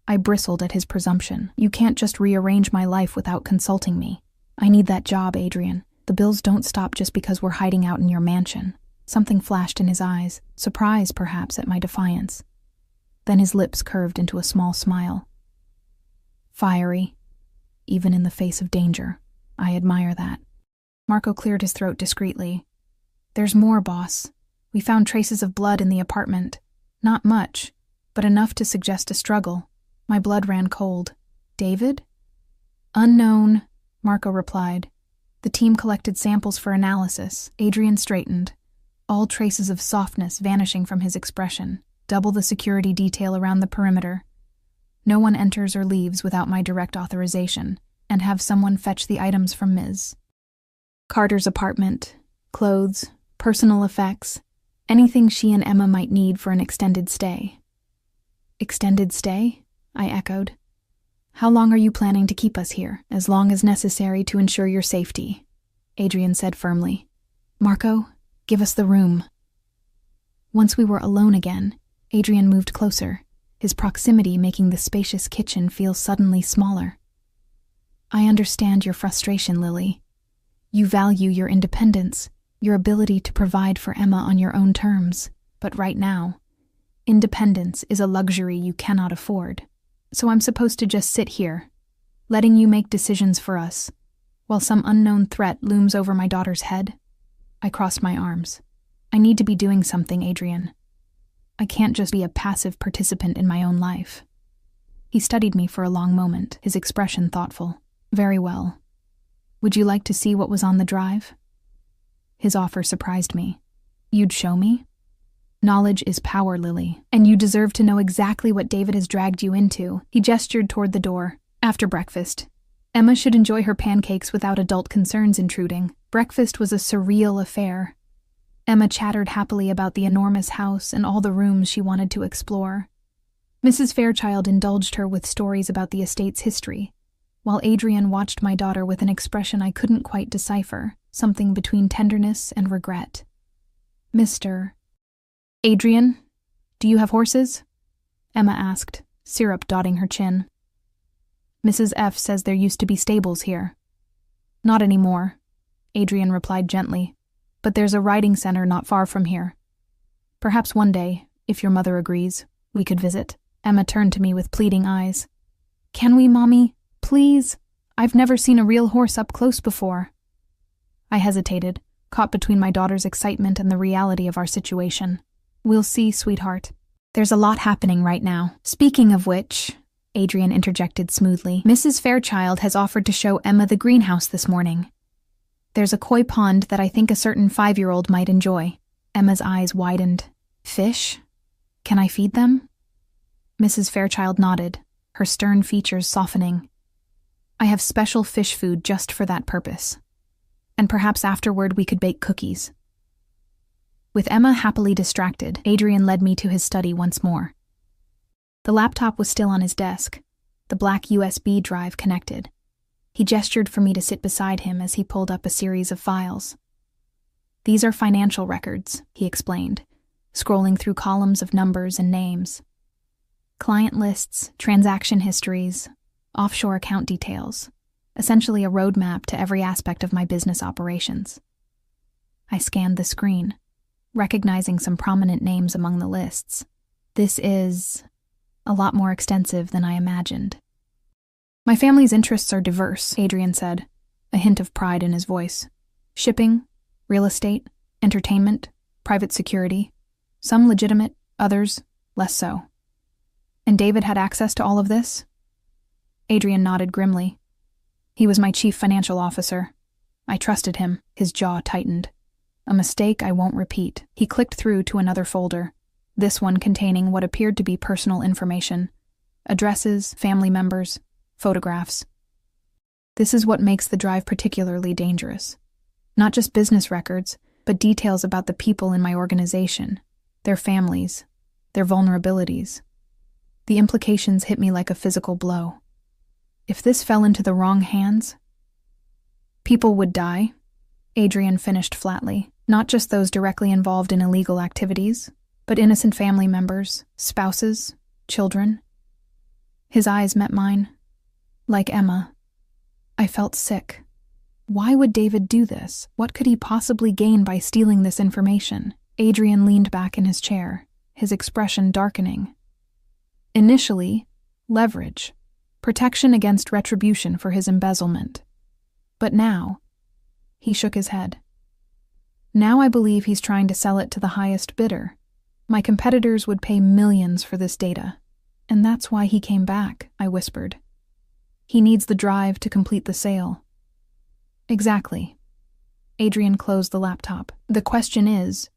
A: I bristled at his presumption. "You can't just rearrange my life without consulting me. I need that job, Adrian. The bills don't stop just because we're hiding out in your mansion." Something flashed in his eyes, surprise perhaps at my defiance. Then his lips curved into a small smile. "Fiery, even in the face of danger. I admire that." Marco cleared his throat discreetly. "There's more, boss. We found traces of blood in the apartment. Not much, but enough to suggest a struggle." My blood ran cold. "David?" "Unknown," Marco replied. "The team collected samples for analysis." Adrian straightened, all traces of softness vanishing from his expression. "Double the security detail around the perimeter. No one enters or leaves without my direct authorization, and have someone fetch the items from Ms. Carter's apartment, clothes, personal effects, anything she and Emma might need for an extended stay." "Extended stay?" I echoed. How long are you planning to keep us here? As long as necessary to ensure your safety, Adrian said firmly. Marco, give us the room. Once we were alone again, Adrian moved closer, his proximity making the spacious kitchen feel suddenly smaller. I understand your frustration, Lily. You value your independence, your ability to provide for Emma on your own terms, but right now, independence is a luxury you cannot afford. So I'm supposed to just sit here, letting you make decisions for us, while some unknown threat looms over my daughter's head? I crossed my arms. I need to be doing something, Adrian. I can't just be a passive participant in my own life. He studied me for a long moment, his expression thoughtful. Very well. Would you like to see what was on the drive? His offer surprised me. You'd show me? Knowledge is power, Lily, and you deserve to know exactly what David has dragged you into. He gestured toward the door. After breakfast, Emma should enjoy her pancakes without adult concerns intruding. Breakfast was a surreal affair. Emma chattered happily about the enormous house and all the rooms she wanted to explore. Mrs. Fairchild indulged her with stories about the estate's history, while Adrian watched my daughter with an expression I couldn't quite decipher, something between tenderness and regret. Mr. Adrian, do you have horses? Emma asked, syrup dotting her chin. Mrs. F. says there used to be stables here. Not anymore, Adrian replied gently, but there's a riding center not far from here. Perhaps one day, if your mother agrees, we could visit. Emma turned to me with pleading eyes. Can we, Mommy? Please? I've never seen a real horse up close before. I hesitated, caught between my daughter's excitement and the reality of our situation. We'll see, sweetheart. There's a lot happening right now. Speaking of which, Adrian interjected smoothly, Mrs. Fairchild has offered to show Emma the greenhouse this morning. There's a koi pond that I think a certain 5-year-old might enjoy. Emma's eyes widened. Fish? Can I feed them? Mrs. Fairchild nodded, her stern features softening. I have special fish food just for that purpose. And perhaps afterward we could bake cookies. With Emma happily distracted, Adrian led me to his study once more. The laptop was still on his desk, the black USB drive connected. He gestured for me to sit beside him as he pulled up a series of files. These are financial records, he explained, scrolling through columns of numbers and names. Client lists, transaction histories, offshore account details, essentially a roadmap to every aspect of my business operations. I scanned the screen, recognizing some prominent names among the lists. This is a lot more extensive than I imagined. My family's interests are diverse, Adrian said, a hint of pride in his voice. Shipping, real estate, entertainment, private security, some legitimate, others less so. And David had access to all of this? Adrian nodded grimly. He was my chief financial officer. I trusted him, his jaw tightened. A mistake I won't repeat. He clicked through to another folder, this one containing what appeared to be personal information. Addresses, family members, photographs. This is what makes the drive particularly dangerous. Not just business records, but details about the people in my organization, their families, their vulnerabilities. The implications hit me like a physical blow. If this fell into the wrong hands, people would die, Adrian finished flatly. Not just those directly involved in illegal activities, but innocent family members, spouses, children. His eyes met mine. Like Emma, I felt sick. Why would David do this? What could he possibly gain by stealing this information? Adrian leaned back in his chair, his expression darkening. Initially, leverage, protection against retribution for his embezzlement. But now, he shook his head. Now I believe he's trying to sell it to the highest bidder. My competitors would pay millions for this data. And that's why he came back, I whispered. He needs the drive to complete the sale. Exactly. Adrian closed the laptop. The question is,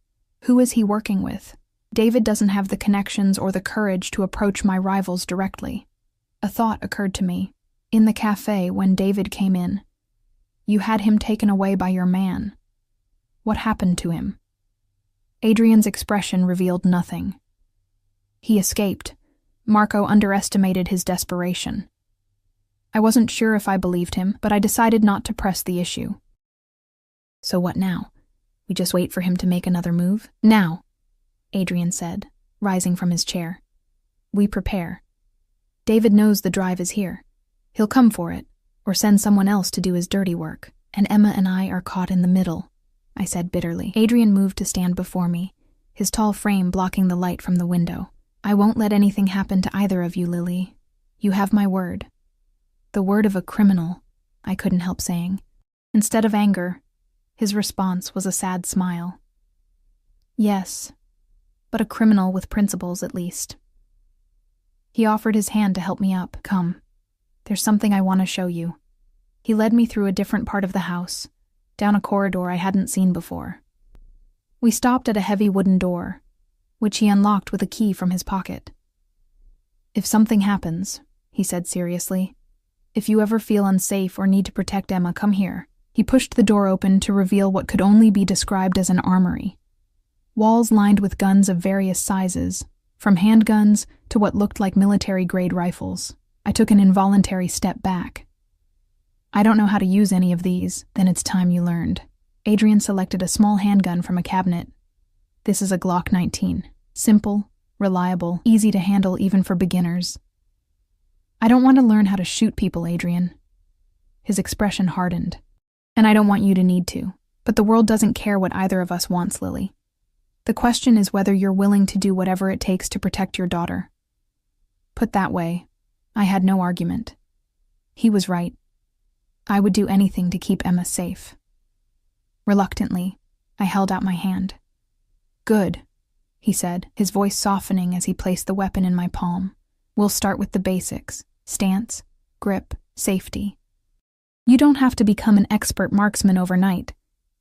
A: who is he working with? David doesn't have the connections or the courage to approach my rivals directly. A thought occurred to me. In the cafe when David came in, you had him taken away by your man. What happened to him? Adrian's expression revealed nothing. He escaped. Marco underestimated his desperation. I wasn't sure if I believed him, but I decided not to press the issue. So what now? We just wait for him to make another move? Now, Adrian said, rising from his chair. We prepare. David knows the drive is here. He'll come for it, or send someone else to do his dirty work. And Emma and I are caught in the middle, I said bitterly. Adrian moved to stand before me, his tall frame blocking the light from the window. I won't let anything happen to either of you, Lily. You have my word. The word of a criminal, I couldn't help saying. Instead of anger, his response was a sad smile. Yes, but a criminal with principles at least. He offered his hand to help me up. Come, there's something I want to show you. He led me through a different part of the house, down a corridor I hadn't seen before. We stopped at a heavy wooden door, which he unlocked with a key from his pocket. If something happens, he said seriously, if you ever feel unsafe or need to protect Emma, come here. He pushed the door open to reveal what could only be described as an armory. Walls lined with guns of various sizes, from handguns to what looked like military-grade rifles. I took an involuntary step back. I don't know how to use any of these. Then it's time you learned. Adrian selected a small handgun from a cabinet. This is a Glock 19. Simple, reliable, easy to handle even for beginners. I don't want to learn how to shoot people, Adrian. His expression hardened. And I don't want you to need to. But the world doesn't care what either of us wants, Lily. The question is whether you're willing to do whatever it takes to protect your daughter. Put that way, I had no argument. He was right. I would do anything to keep Emma safe. Reluctantly, I held out my hand. Good, he said, his voice softening as he placed the weapon in my palm. We'll start with the basics: stance, grip, safety. You don't have to become an expert marksman overnight,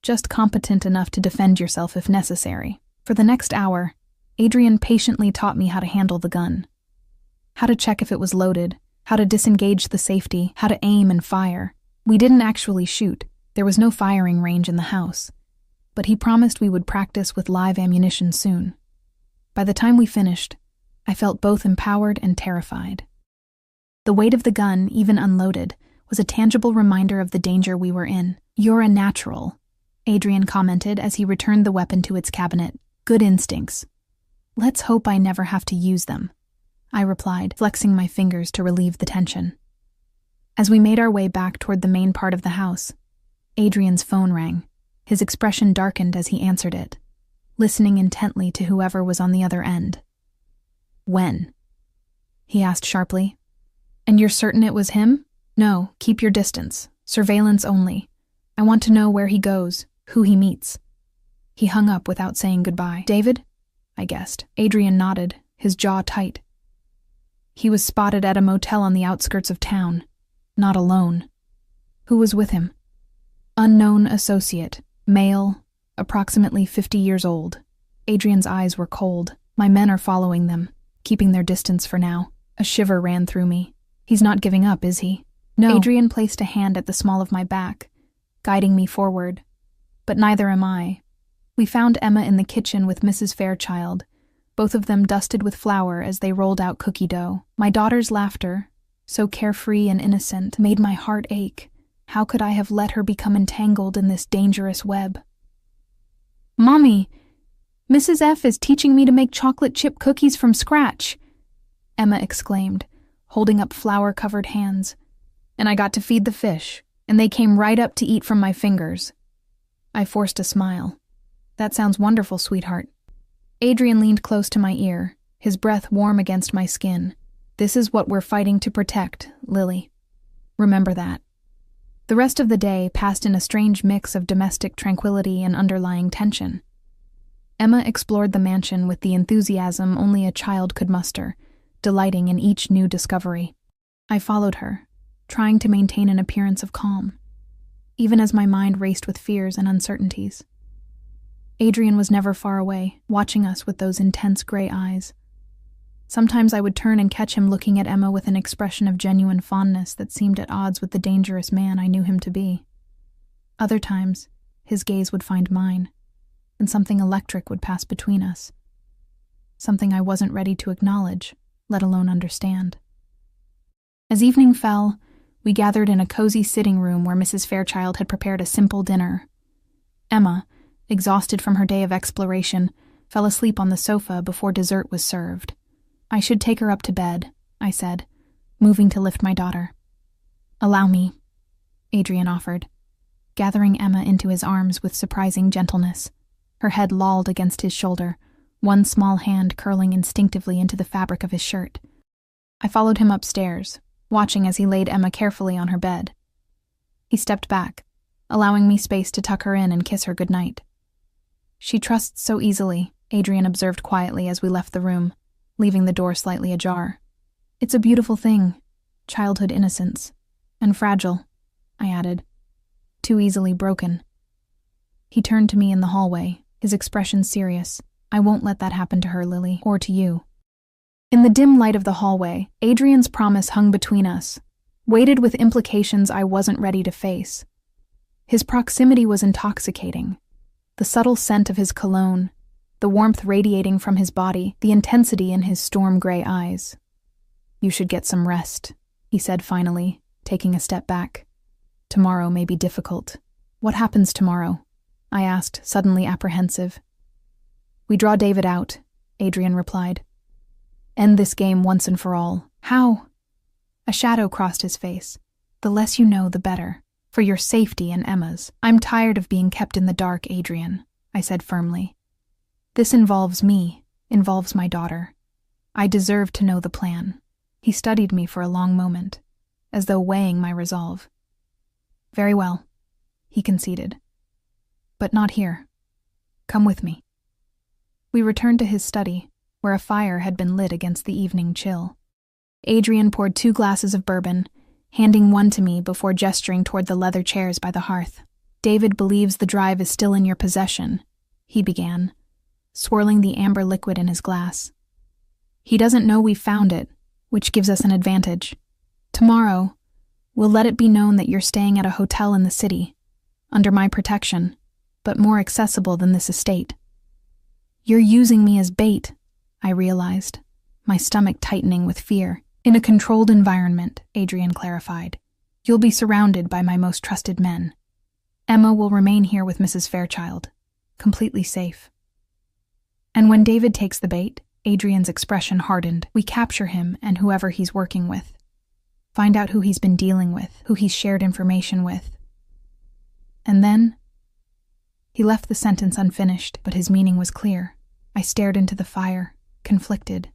A: just competent enough to defend yourself if necessary. For the next hour, Adrian patiently taught me how to handle the gun. How to check if it was loaded, how to disengage the safety, how to aim and fire. We didn't actually shoot. There was no firing range in the house. But he promised we would practice with live ammunition soon. By the time we finished, I felt both empowered and terrified. The weight of the gun, even unloaded, was a tangible reminder of the danger we were in. You're a natural, Adrian commented as he returned the weapon to its cabinet. Good instincts. Let's hope I never have to use them, I replied, flexing my fingers to relieve the tension. As we made our way back toward the main part of the house, Adrian's phone rang. His expression darkened as he answered it, listening intently to whoever was on the other end. When? He asked sharply. And you're certain it was him? No, keep your distance. Surveillance only. I want to know where he goes, who he meets. He hung up without saying goodbye. David? I guessed. Adrian nodded, his jaw tight. He was spotted at a motel on the outskirts of town. Not alone. Who was with him? Unknown associate, male, approximately 50 years old. Adrian's eyes were cold. My men are following them, keeping their distance for now. A shiver ran through me. He's not giving up, is he? No. Adrian placed a hand at the small of my back, guiding me forward. But neither am I. We found Emma in the kitchen with Mrs. Fairchild, both of them dusted with flour as they rolled out cookie dough. My daughter's laughter, so carefree and innocent, made my heart ache. How could I have let her become entangled in this dangerous web? Mommy, Mrs. F is teaching me to make chocolate chip cookies from scratch, Emma exclaimed, holding up flour-covered hands. And I got to feed the fish, and they came right up to eat from my fingers. I forced a smile. That sounds wonderful, sweetheart. Adrian leaned close to my ear, his breath warm against my skin. This is what we're fighting to protect, Lily. Remember that. The rest of the day passed in a strange mix of domestic tranquility and underlying tension. Emma explored the mansion with the enthusiasm only a child could muster, delighting in each new discovery. I followed her, trying to maintain an appearance of calm, even as my mind raced with fears and uncertainties. Adrian was never far away, watching us with those intense gray eyes. Sometimes I would turn and catch him looking at Emma with an expression of genuine fondness that seemed at odds with the dangerous man I knew him to be. Other times, his gaze would find mine, and something electric would pass between us. Something I wasn't ready to acknowledge, let alone understand. As evening fell, We gathered in a cozy sitting room where Mrs. Fairchild had prepared a simple dinner. Emma, exhausted from her day of exploration, fell asleep on the sofa before dessert was served. I should take her up to bed, I said, moving to lift my daughter. Allow me, Adrian offered, gathering Emma into his arms with surprising gentleness. Her head lolled against his shoulder, one small hand curling instinctively into the fabric of his shirt. I followed him upstairs, watching as he laid Emma carefully on her bed. He stepped back, allowing me space to tuck her in and kiss her goodnight. She trusts so easily, Adrian observed quietly as we left the room, leaving the door slightly ajar. It's a beautiful thing, childhood innocence. And fragile, I added. Too easily broken. He turned to me in the hallway, his expression serious. I won't let that happen to her, Lily, or to you. In the dim light of the hallway, Adrian's promise hung between us, weighted with implications I wasn't ready to face. His proximity was intoxicating. The subtle scent of his cologne, the warmth radiating from his body, the intensity in his storm-gray eyes. You should get some rest, he said finally, taking a step back. Tomorrow may be difficult. What happens tomorrow? I asked, suddenly apprehensive. We draw David out, Adrian replied. End this game once and for all. How? A shadow crossed his face. The less you know, the better. For your safety and Emma's. I'm tired of being kept in the dark, Adrian, I said firmly. This involves me, involves my daughter. I deserve to know the plan. He studied me for a long moment, as though weighing my resolve. Very well, he conceded. But not here. Come with me. We returned to his study, where a fire had been lit against the evening chill. Adrian poured 2 glasses of bourbon, handing one to me before gesturing toward the leather chairs by the hearth. David believes the drive is still in your possession, he began, swirling the amber liquid in his glass. He doesn't know we've found it, which gives us an advantage. Tomorrow, we'll let it be known that you're staying at a hotel in the city, under my protection, but more accessible than this estate. You're using me as bait, I realized, my stomach tightening with fear. In a controlled environment, Adrian clarified. You'll be surrounded by my most trusted men. Emma will remain here with Mrs. Fairchild, completely safe. And when David takes the bait, Adrian's expression hardened. We capture him and whoever he's working with. Find out who he's been dealing with, who he's shared information with. And then... He left the sentence unfinished, but his meaning was clear. I stared into the fire, conflicted.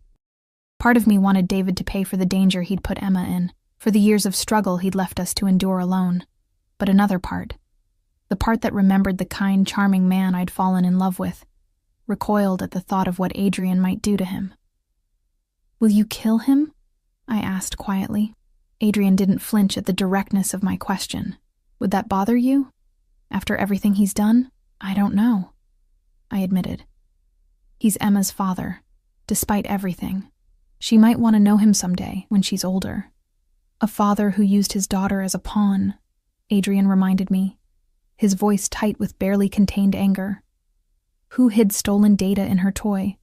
A: Part of me wanted David to pay for the danger he'd put Emma in, for the years of struggle he'd left us to endure alone. But another part, the part that remembered the kind, charming man I'd fallen in love with, recoiled at the thought of what Adrian might do to him. Will you kill him? I asked quietly. Adrian didn't flinch at the directness of my question. Would that bother you? After everything he's done? I don't know, I admitted. He's Emma's father, despite everything. She might want to know him someday, when she's older. A father who used his daughter as a pawn, Adrian reminded me, his voice tight with barely contained anger. Who hid stolen data in her toy,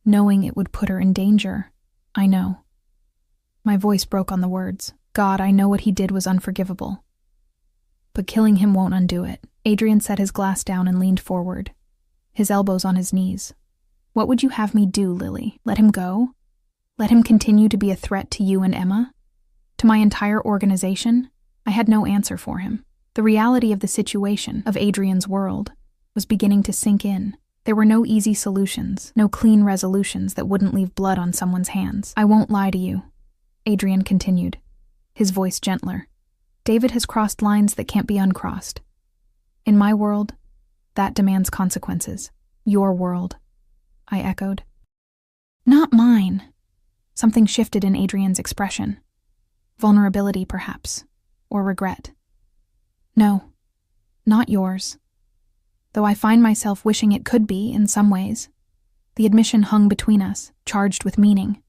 A: knowing it would put her in danger? I know. My voice broke on the words. God, I know what he did was unforgivable. But killing him won't undo it. Adrian set his glass down and leaned forward, his elbows on his knees. What would you have me do, Lily? Let him go? Let him continue to be a threat to you and Emma? To my entire organization? I had no answer for him. The reality of the situation, of Adrian's world, was beginning to sink in. There were no easy solutions, no clean resolutions that wouldn't leave blood on someone's hands. I won't lie to you, Adrian continued, his voice gentler. David has crossed lines that can't be uncrossed. In my world, that demands consequences. Your world, I echoed. Not mine. Something shifted in Adrian's expression. Vulnerability, perhaps, or regret. No, not yours. Though I find myself wishing it could be in some ways. The admission hung between us, charged with meaning.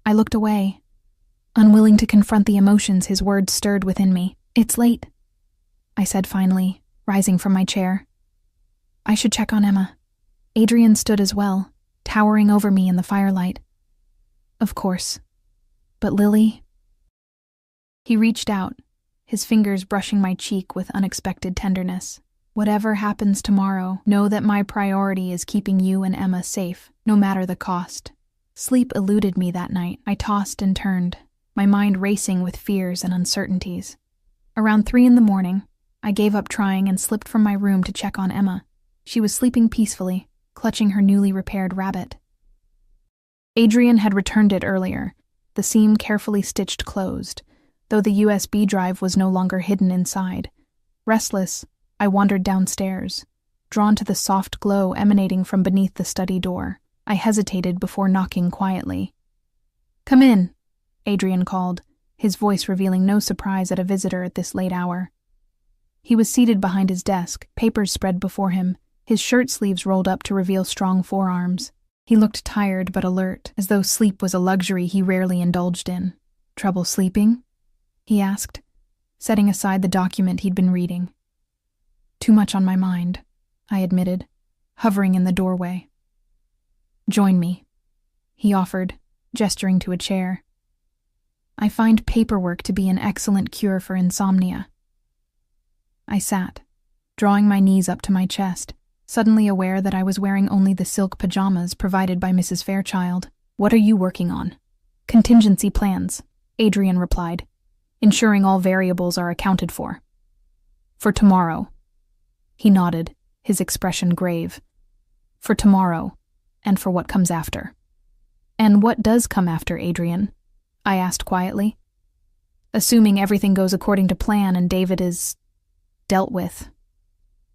A: I looked away, unwilling to confront the emotions his words stirred within me. It's late, I said finally, rising from my chair. I should check on Emma. Adrian stood as well, towering over me in the firelight. Of course. But Lily... He reached out, his fingers brushing my cheek with unexpected tenderness. Whatever happens tomorrow, know that my priority is keeping you and Emma safe, no matter the cost. Sleep eluded me that night. I tossed and turned, my mind racing with fears and uncertainties. Around 3 a.m, I gave up trying and slipped from my room to check on Emma. She was sleeping peacefully, clutching her newly repaired rabbit. Adrian had returned it earlier, the seam carefully stitched closed, though the USB drive was no longer hidden inside. Restless, I wandered downstairs, drawn to the soft glow emanating from beneath the study door. I hesitated before knocking quietly. "Come in," Adrian called, his voice revealing no surprise at a visitor at this late hour. He was seated behind his desk, papers spread before him, his shirt sleeves rolled up to reveal strong forearms. He looked tired but alert, as though sleep was a luxury he rarely indulged in. "Trouble sleeping?" he asked, setting aside the document he'd been reading. "Too much on my mind," I admitted, hovering in the doorway. "Join me," he offered, gesturing to a chair. "I find paperwork to be an excellent cure for insomnia." I sat, drawing my knees up to my chest, suddenly aware that I was wearing only the silk pajamas provided by Mrs. Fairchild. "What are you working on?" "Contingency plans," Adrian replied, "ensuring all variables are accounted for." "For tomorrow." He nodded, his expression grave. "For tomorrow, and for what comes after." "And what does come after, Adrian?" I asked quietly. "Assuming everything goes according to plan and David is dealt with.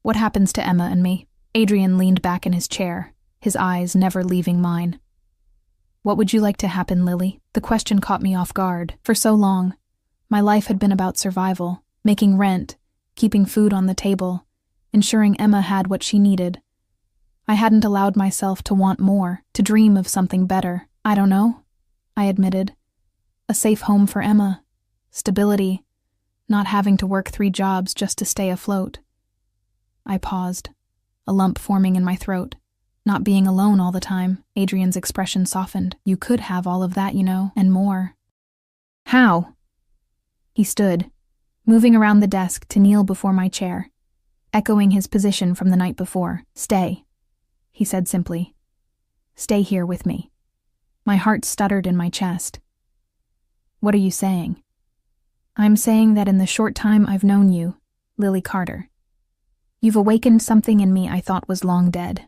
A: What happens to Emma and me?" Adrian leaned back in his chair, his eyes never leaving mine. "What would you like to happen, Lily?" The question caught me off guard. For so long, my life had been about survival, making rent, keeping food on the table, ensuring Emma had what she needed. I hadn't allowed myself to want more, to dream of something better. "I don't know," I admitted. "A safe home for Emma, stability, not having to work 3 jobs just to stay afloat." I paused, a lump forming in my throat. "Not being alone all the time." Adrian's expression softened. "You could have all of that, you know, and more." "How?" He stood, moving around the desk to kneel before my chair, echoing his position from the night before. "Stay," he said simply. "Stay here with me." My heart stuttered in my chest. "What are you saying?" "I'm saying that in the short time I've known you, Lily Carter, you've awakened something in me I thought was long dead."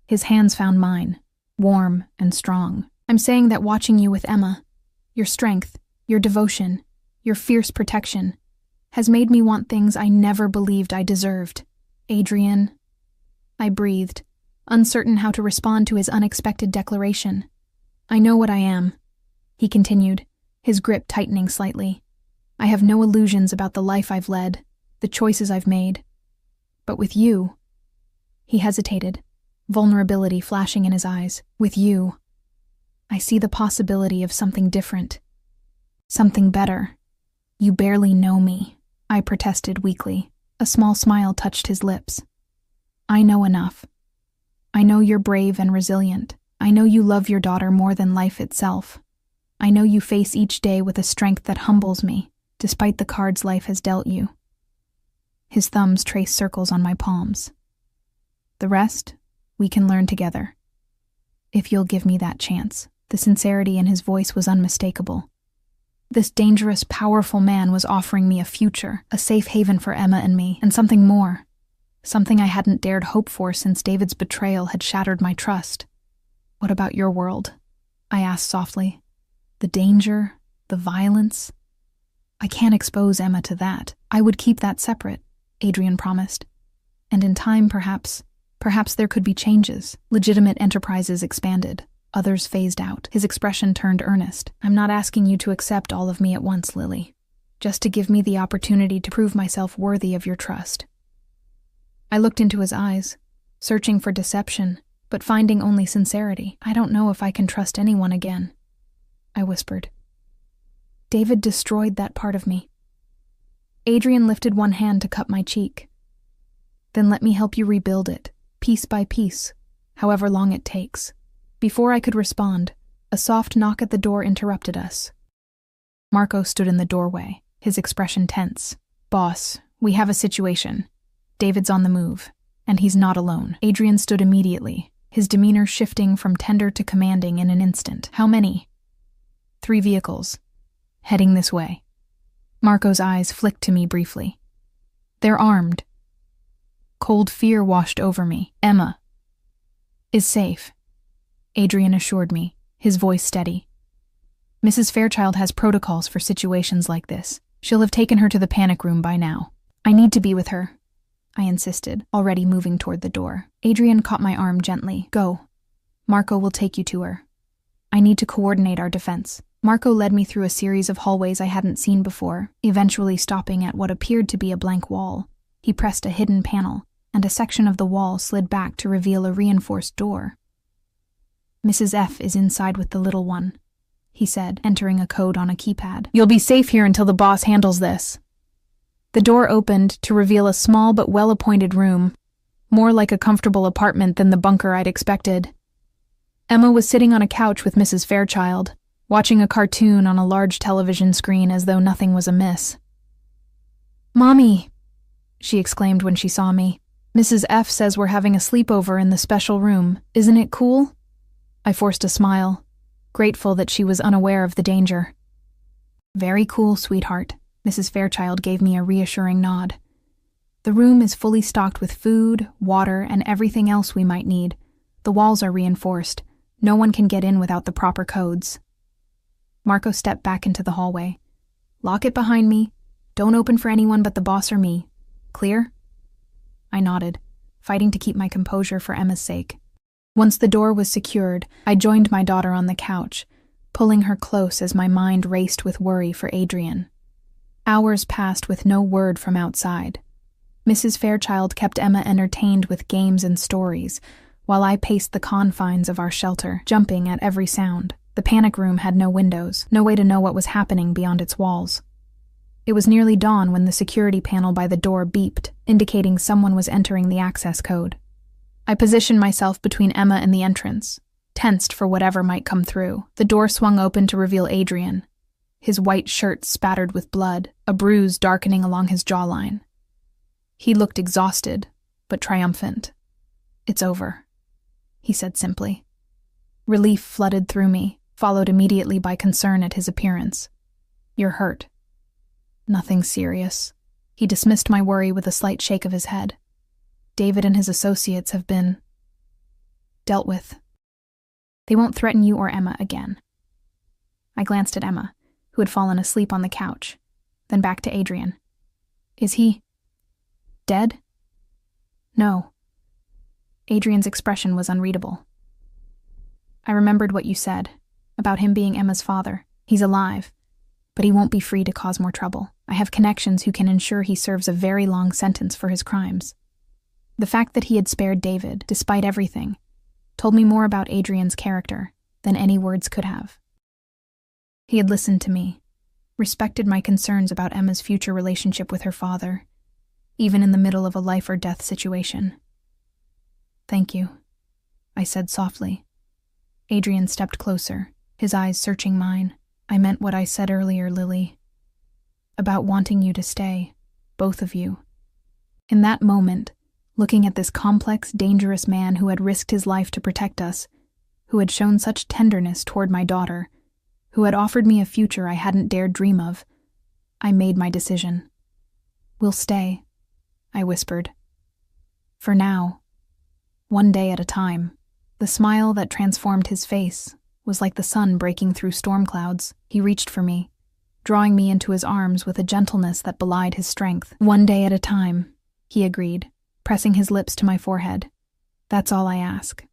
A: His hands found mine, warm and strong. "I'm saying that watching you with Emma, your strength, your devotion, your fierce protection, has made me want things I never believed I deserved. Adrian." I breathed, uncertain how to respond to his unexpected declaration. "I know what I am," he continued, his grip tightening slightly. "I have no illusions about the life I've led, the choices I've made. But with you," he hesitated, vulnerability flashing in his eyes. "With you, I see the possibility of something different. Something better." "You barely know me," I protested weakly. A small smile touched his lips. "I know enough. I know you're brave and resilient. I know you love your daughter more than life itself. I know you face each day with a strength that humbles me, despite the cards life has dealt you." His thumbs traced circles on my palms. "The rest, we can learn together. If you'll give me that chance." The sincerity in his voice was unmistakable. This dangerous, powerful man was offering me a future, a safe haven for Emma and me, and something more. Something I hadn't dared hope for since David's betrayal had shattered my trust. "What about your world?" I asked softly. "The danger, the violence?" "I can't expose Emma to that. I would keep that separate," Adrian promised. "And in time, perhaps there could be changes." Legitimate enterprises expanded. Others phased out. His expression turned earnest. "I'm not asking you to accept all of me at once, Lily. Just to give me the opportunity to prove myself worthy of your trust." I looked into his eyes, searching for deception, but finding only sincerity. "I don't know if I can trust anyone again," I whispered. "David destroyed that part of me." Adrian lifted one hand to cup my cheek. "Then let me help you rebuild it, piece by piece, however long it takes." Before I could respond, a soft knock at the door interrupted us. Marco stood in the doorway, his expression tense. "Boss, we have a situation. David's on the move, and he's not alone." Adrian stood immediately, his demeanor shifting from tender to commanding in an instant. "How many?" "3 vehicles. Heading this way." Marco's eyes flicked to me briefly. "They're armed." Cold fear washed over me. "Emma is safe," Adrian assured me, his voice steady. "Mrs. Fairchild has protocols for situations like this. She'll have taken her to the panic room by now." "I need to be with her," I insisted, already moving toward the door. Adrian caught my arm gently. "Go. Marco will take you to her. I need to coordinate our defense." Marco led me through a series of hallways I hadn't seen before, eventually stopping at what appeared to be a blank wall. He pressed a hidden panel, and a section of the wall slid back to reveal a reinforced door. "Mrs. F is inside with the little one," he said, entering a code on a keypad. "You'll be safe here until the boss handles this." The door opened to reveal a small but well-appointed room, more like a comfortable apartment than the bunker I'd expected. Emma was sitting on a couch with Mrs. Fairchild, watching a cartoon on a large television screen as though nothing was amiss. "Mommy," she exclaimed when she saw me. "Mrs. F says we're having a sleepover in the special room. Isn't it cool?" I forced a smile, grateful that she was unaware of the danger. "Very cool, sweetheart." Mrs. Fairchild gave me a reassuring nod. "The room is fully stocked with food, water, and everything else we might need. The walls are reinforced. No one can get in without the proper codes." Marco stepped back into the hallway. "Lock it behind me. Don't open for anyone but the boss or me. Clear?" I nodded, fighting to keep my composure for Emma's sake. Once the door was secured, I joined my daughter on the couch, pulling her close as my mind raced with worry for Adrian. Hours passed with no word from outside. Mrs. Fairchild kept Emma entertained with games and stories, while I paced the confines of our shelter, jumping at every sound. The panic room had no windows, no way to know what was happening beyond its walls. It was nearly dawn when the security panel by the door beeped, indicating someone was entering the access code. I positioned myself between Emma and the entrance, tensed for whatever might come through. The door swung open to reveal Adrian, his white shirt spattered with blood, a bruise darkening along his jawline. He looked exhausted, but triumphant. "It's over," he said simply. Relief flooded through me, followed immediately by concern at his appearance. "You're hurt." "Nothing serious." He dismissed my worry with a slight shake of his head. "David and his associates have been dealt with. They won't threaten you or Emma again." I glanced at Emma, who had fallen asleep on the couch, then back to Adrian. "Is he dead?" "No." Adrian's expression was unreadable. "I remembered what you said, about him being Emma's father. He's alive, but he won't be free to cause more trouble. I have connections who can ensure he serves a very long sentence for his crimes." The fact that he had spared David, despite everything, told me more about Adrian's character than any words could have. He had listened to me, respected my concerns about Emma's future relationship with her father, even in the middle of a life-or-death situation. "Thank you," I said softly. Adrian stepped closer, his eyes searching mine. "I meant what I said earlier, Lily, about wanting you to stay, both of you." In that moment, looking at this complex, dangerous man who had risked his life to protect us, who had shown such tenderness toward my daughter, who had offered me a future I hadn't dared dream of, I made my decision. "We'll stay," I whispered. "For now. One day at a time." The smile that transformed his face was like the sun breaking through storm clouds. He reached for me, drawing me into his arms with a gentleness that belied his strength. "One day at a time," he agreed, pressing his lips to my forehead. "That's all I ask."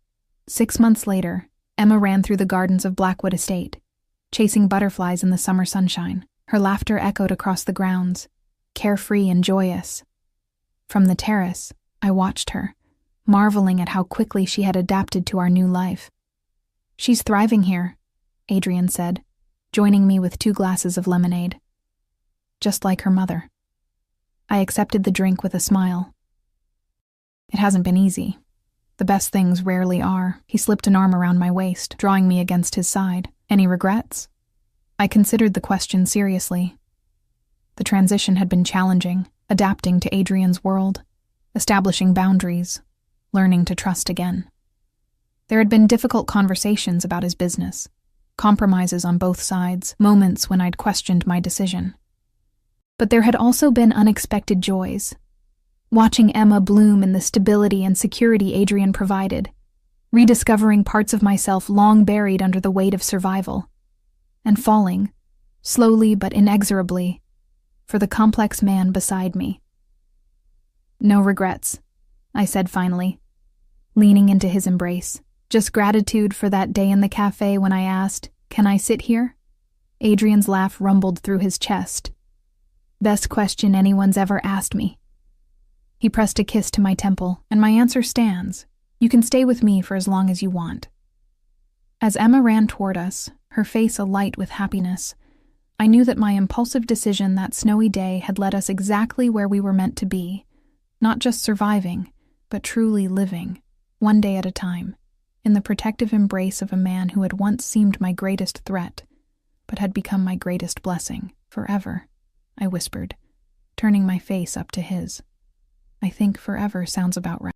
A: 6 months later, Emma ran through the gardens of Blackwood Estate, chasing butterflies in the summer sunshine. Her laughter echoed across the grounds, carefree and joyous. From the terrace, I watched her, marveling at how quickly she had adapted to our new life. "She's thriving here," Adrian said, joining me with 2 glasses of lemonade. "Just like her mother." I accepted the drink with a smile. "It hasn't been easy. The best things rarely are." He slipped an arm around my waist, drawing me against his side. "Any regrets?" I considered the question seriously. The transition had been challenging, adapting to Adrian's world, establishing boundaries, learning to trust again. There had been difficult conversations about his business, compromises on both sides, moments when I'd questioned my decision. But there had also been unexpected joys. Watching Emma bloom in the stability and security Adrian provided, rediscovering parts of myself long buried under the weight of survival, and falling, slowly but inexorably, for the complex man beside me. "No regrets," I said finally, leaning into his embrace. "Just gratitude for that day in the cafe when I asked, 'Can I sit here?'" Adrian's laugh rumbled through his chest. "Best question anyone's ever asked me." He pressed a kiss to my temple, and my answer stands. "You can stay with me for as long as you want." As Emma ran toward us, her face alight with happiness, I knew that my impulsive decision that snowy day had led us exactly where we were meant to be, not just surviving, but truly living, one day at a time, in the protective embrace of a man who had once seemed my greatest threat, but had become my greatest blessing, forever, I whispered, turning my face up to his. I think forever sounds about right.